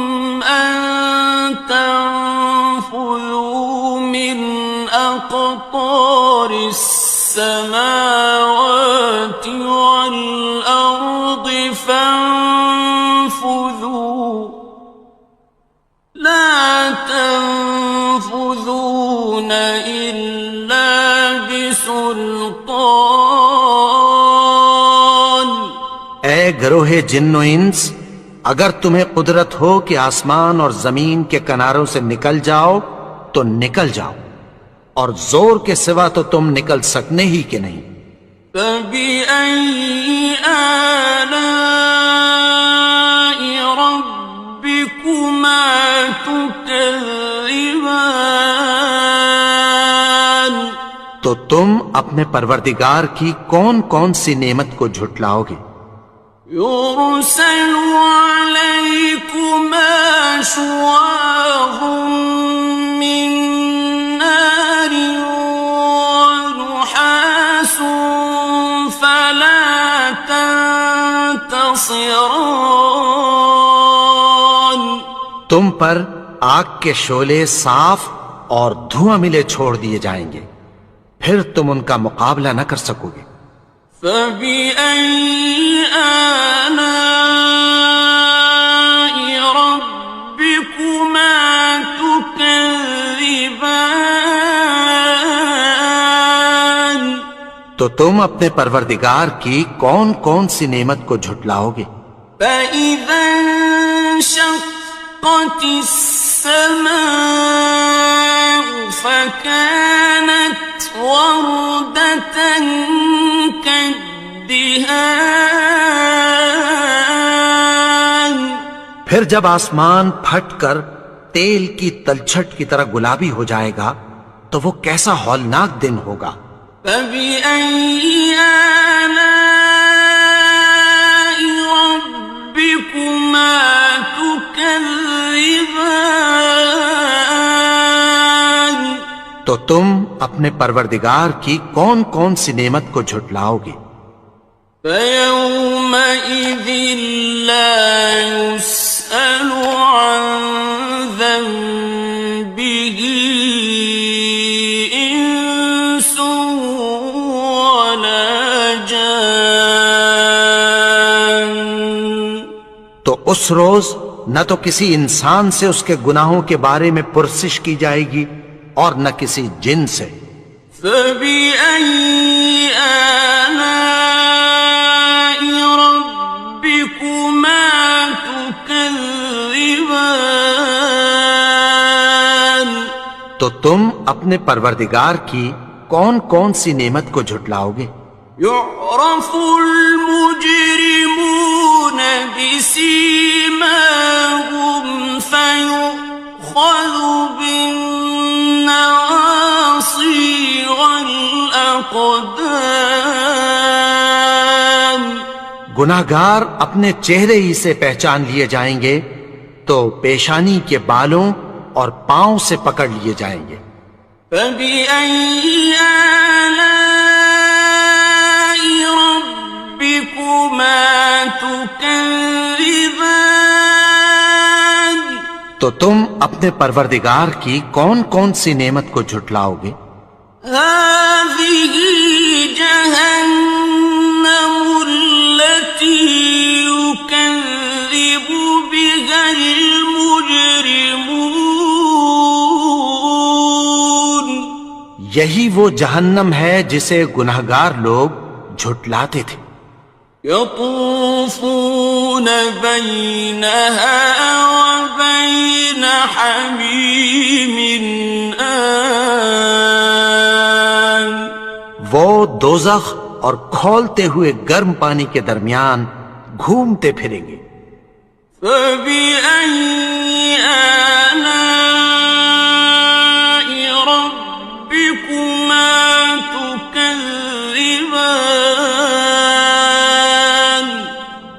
ان تنفذوا من اقطار السماوات والارض فانفذوا لا تنفذون إلا بسلطان۔ اے گروہ جن و انس، اگر تمہیں قدرت ہو کہ آسمان اور زمین کے کناروں سے نکل جاؤ تو نکل جاؤ، اور زور کے سوا تو تم نکل سکنے ہی کہ نہیں۔ فَبِأَيِّ آلَاءِ رَبِّكُمَا تُكَذِّبَانِ؟ تو تم اپنے پروردگار کی کون کون سی نعمت کو جھٹلاؤ گے؟ يُرْسَلُ عَلَيْكُمَا شُوَاظٌ مِّن نَّارٍ وَنُحَاسٌ فَلَا تَنتَصِرَانِ؟ تم پر آگ کے شعلے صاف اور دھواں ملے چھوڑ دیے جائیں گے، پھر تم ان کا مقابلہ نہ کر سکو گے۔ فَبِأَيِّ آلَاءِ رَبِّكُمَا تُكَذِّبَانِ؟ تو تم اپنے پروردگار کی کون کون سی نعمت کو جھٹلاؤ گے؟ فَإِذَا انشَقَّتِ السَّمَاءُ فَكَانَتْ وَرْدَةً كَالدِّهَانِ؟ پھر جب آسمان پھٹ کر تیل کی تلچھٹ کی طرح گلابی ہو جائے گا تو وہ کیسا ہولناک دن ہوگا۔ فَبِأَيِّ آلَاءِ رَبِّكُمَا تُكَذِّبَانِ؟ تو تم اپنے پروردگار کی کون کون سی نعمت کو جھٹلاؤ گے؟ فَيَوْمَئِذٍ لَا يُسْأَلُ عَنْ ذَنبِهِ إِنسٌ وَلَا جَانٌ۔ تو اس روز نہ تو کسی انسان سے اس کے گناہوں کے بارے میں پرسش کی جائے گی اور نہ کسی جن سے۔ فَبِأَيِّ آلَاءِ رَبِّكُمَا تُكَذِّبَانِ؟ تو تم اپنے پروردگار کی کون کون سی نعمت کو جھٹلاؤ گے؟ يُعْرَفُ الْمُجْرِمُونَ بِسِيمَاهُمْ فَيُؤْخَذُ بِالنَّوَاصِي وَالْأَقْدَامِ۔ گناہگار اپنے چہرے ہی سے پہچان لیے جائیں گے تو پیشانی کے بالوں اور پاؤں سے پکڑ لیے جائیں گے۔ فَبِأَيِّ آلَاءِ رَبِّكُمَا تُكَذِّبَانِ؟ تو تم اپنے پروردگار کی کون کون سی نعمت کو جھٹلاؤ گے؟ هَٰذِهِ جَهَنَّمُ یہی وہ جہنم ہے جسے گنہگار لوگ جھٹلاتے تھے۔ يطوفون بينها وبين حميم آن وہ دوزخ اور کھولتے ہوئے گرم پانی کے درمیان گھومتے پھریں گے۔ فبأي آلاء ربكما تكذبان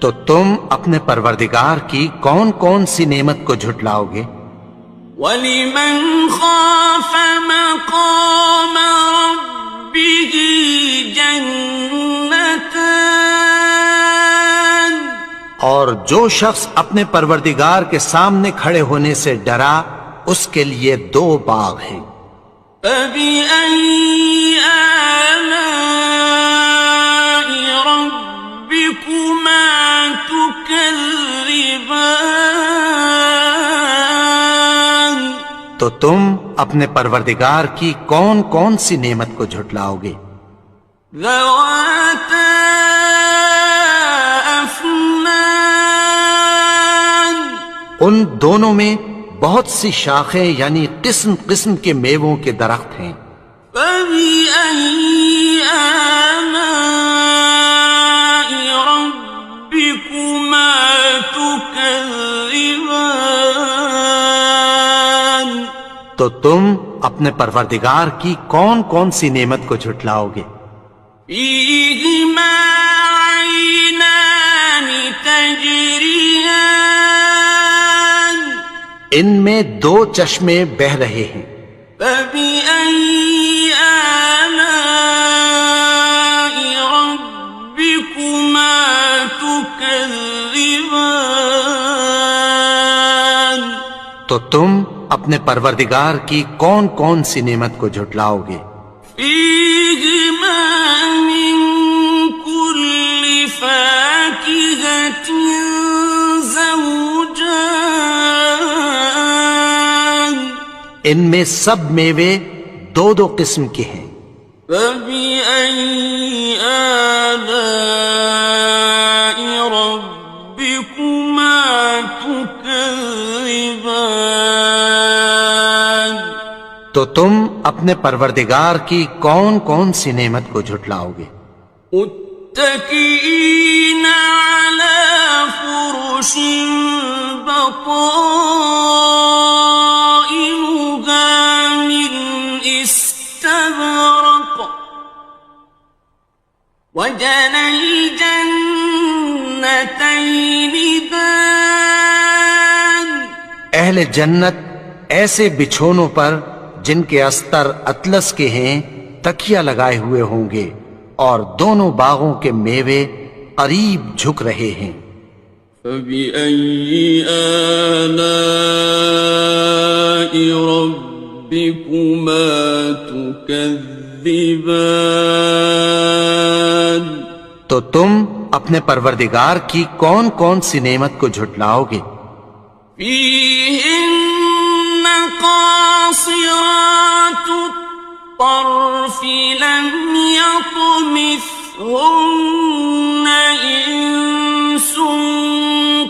تو تم اپنے پروردگار کی کون کون سی نعمت کو جھٹلاؤ گے؟ وَلِمَنْ خَافَ مَقَامَ رَبِّهِ جَنَّتَانِ اور جو شخص اپنے پروردگار کے سامنے کھڑے ہونے سے ڈرا اس کے لیے 2 باغ ہیں۔ فَبِأَيِّ آلَاءِ رَبِّكُمَا تُكَذِّبَانِ تو تم اپنے پروردگار کی کون کون سی نعمت کو جھٹلاؤ گے؟ ذَوَاتَا أَفْنَانٍ ان دونوں میں بہت سی شاخیں یعنی قسم قسم کے میووں کے درخت ہیں۔ فَبِأَيِّ آلَاءِ رَبِّكُمَا تُكَذِّبَانِ تو تم اپنے پروردگار کی کون کون سی نعمت کو جھٹلاؤ گے؟ فِيهِمَا عَيْنَانِ تَجْرِيَانِ ان میں 2 چشمے بہ رہے ہیں۔ فَبِأَيِّ آلَاءِ رَبِّكُمَا تُكَذِّبَانِ تو تم اپنے پروردگار کی کون کون سی نعمت کو جھٹلاؤ گے؟ فِيهِمَا مِن كُلِّ فَاكِهَةٍ زَوْجَانِ ان میں سب میوے 2 قسم کے ہیں۔ فَبِأَيِّ آلَاءِ رَبِّكُمَا تُكَذِّبَانِ تو تم اپنے پروردگار کی کون کون سی نعمت کو جھٹلاؤ گے؟ متكئين على فرش بطائنها من استبرق وجنى الجنتين دان اہل جنت ایسے بچھونوں پر جن کے استر اطلس کے ہیں تکیہ لگائے ہوئے ہوں گے اور دونوں باغوں کے میوے قریب جھک رہے ہیں۔ فَبِأَيِّ آلَاءِ رَبِّكُمَا تُكَذِّبَانِ تو تم اپنے پروردگار کی کون کون سی نعمت کو جھٹلاؤ گے؟ فِيهِنَّ قَاصِرَاتُ الطَّرْفِ لَمْ يَطْمِثْهُنَّ إِنسٌ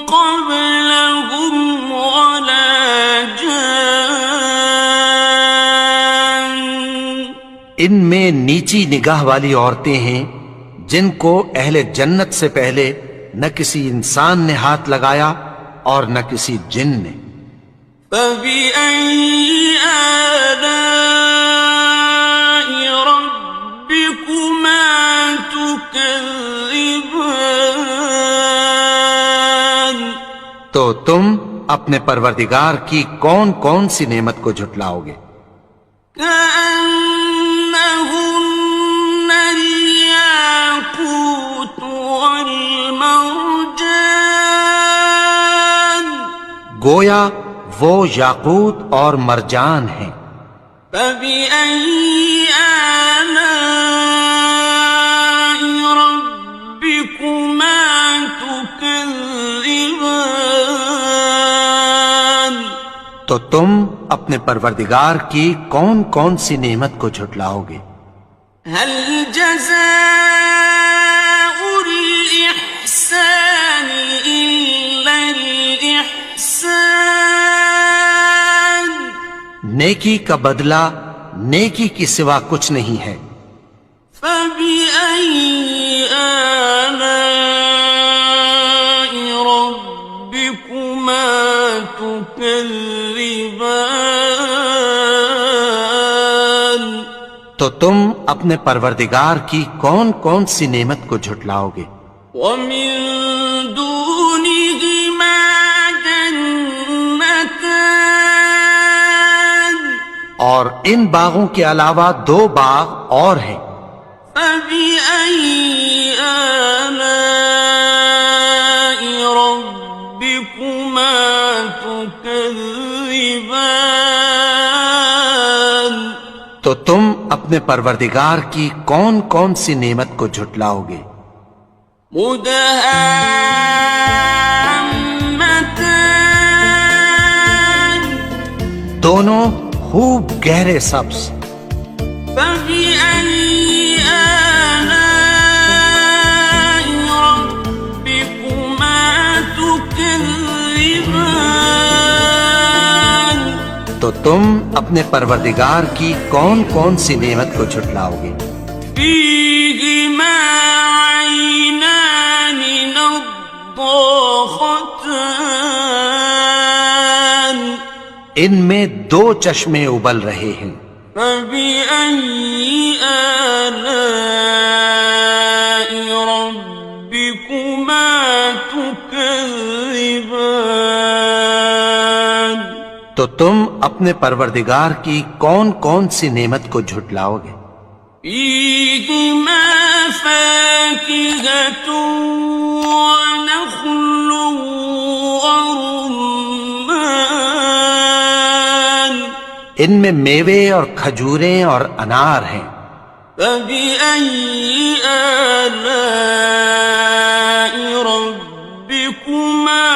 قَبْلَهُمْ وَلَا جَانٌّ ان میں نیچی نگاہ والی عورتیں ہیں جن کو اہل جنت سے پہلے نہ کسی انسان نے ہاتھ لگایا اور نہ کسی جن نے۔ فَبِأَيِّ آلَاءِ رَبِّكُمَا تُكَذِّبَانِ تو تم اپنے پروردگار کی کون کون سی نعمت کو جھٹلاؤ گے؟ كَأَنَّهُنَّ الْيَاقُوتُ وَالْمَرْجَانُ گویا وہ یاقوت اور مرجان ہیں۔ فَبِأَيِّ آلَاءِ رَبِّكُمَا تُكَذِّبَانِ تو تم اپنے اپنے پروردگار کی کون کون سی نعمت کو جھٹلاؤ گے؟ هل جزاء الإحسان إلا الإحسان؟ نیکی کا بدلہ نیکی کی سوا کچھ نہیں ہے۔ فبأي آلاء ربكما تكذبان؟ تو تم اپنے پروردگار کی کون کون سی نعمت کو جھٹلاؤ گے؟ ومن دونهما جنتان؟ اور ان باغوں کے علاوہ دو باغ اور ہیں۔ فبأي آلاء ربكما تكذبان؟ تو تم اپنے پروردگار کی کون کون سی نعمت کو جھٹلاؤ گے؟ مدہامتان؟ دونوں خوب گہرے سبز۔ فبأي آلاء ربكما تكذبان؟ تو تم اپنے پروردگار کی کون کون سی نعمت کو جھٹلاؤ گے؟ فيهما عينان نضاختان؟ ان میں دو چشمے ابل رہے ہیں۔ فبأي آلاء ربكما تكذبان؟ تو تم اپنے پروردگار کی کون کون سی نعمت کو جھٹلاؤ گے؟ فيهما فاكهة ونخل ورمان؟ ان میں میوے اور کھجوریں اور انار ہیں۔ فبأي آلاء ربكما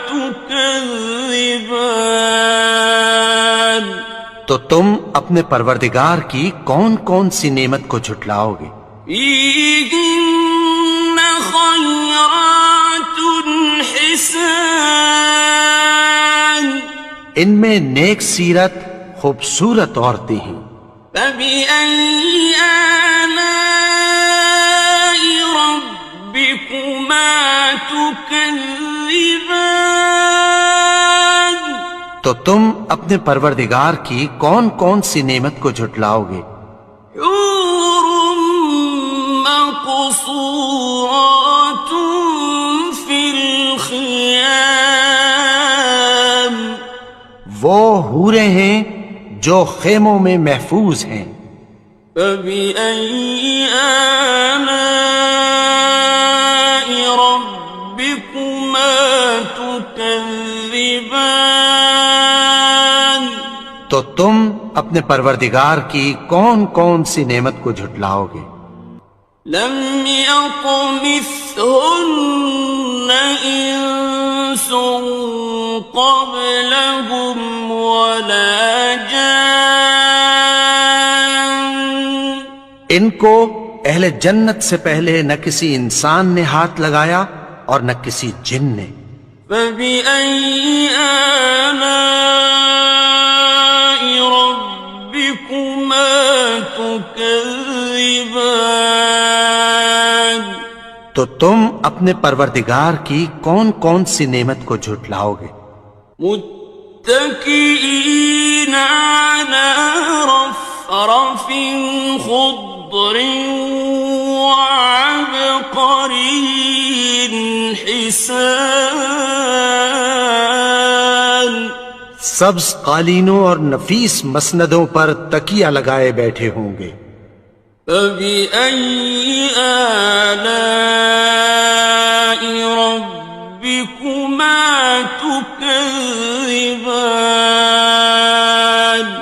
تكذبان؟ تو تم اپنے پروردگار کی کون کون سی نعمت کو جھٹلاؤ گے؟ فيهن خيرات حسان؟ ان میں نیک سیرت خوبصورت عورتیں ہیں۔ فبأي آلاء ربكما تكذبان؟ تو تم اپنے پروردگار کی کون کون سی نعمت کو جھٹلاؤ گے؟ حور مقصورات في الخيام؟ وہ حوریں ہیں جو خیموں میں محفوظ ہیں۔ فبأي آلاء ربكما تكذبان؟ تو تم اپنے پروردگار کی کون کون سی نعمت کو جھٹلاؤ گے؟ لم يطمثهن إنس قبلهم ولا جان؟ ان کو اہل جنت سے پہلے نہ کسی انسان نے ہاتھ لگایا اور نہ کسی جن نے۔ فبأي آلاء ربكما تكذبان؟ تو تم اپنے پروردگار کی کون کون سی نعمت کو جھٹلاؤ گے؟ متكئين على رفرف خضر وعبقري حسان؟ سبز قالینوں اور نفیس مسندوں پر تکیہ لگائے بیٹھے ہوں گے۔ فبأي آلاء ربكما تكذبان؟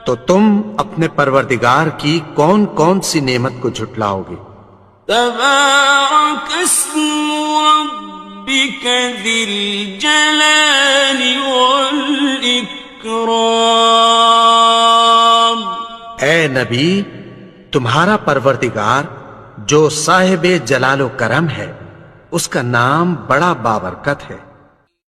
تو تم اپنے پروردگار کی کون کون سی نعمت کو جھٹلاؤ گے؟ تبارك اسم ربك ذي الجلال والإكرام؟ والإكرام. اے نبی، تمہارا پروردگار جو صاحب جلال و کرم ہے، اس کا نام بڑا بابرکت ہے.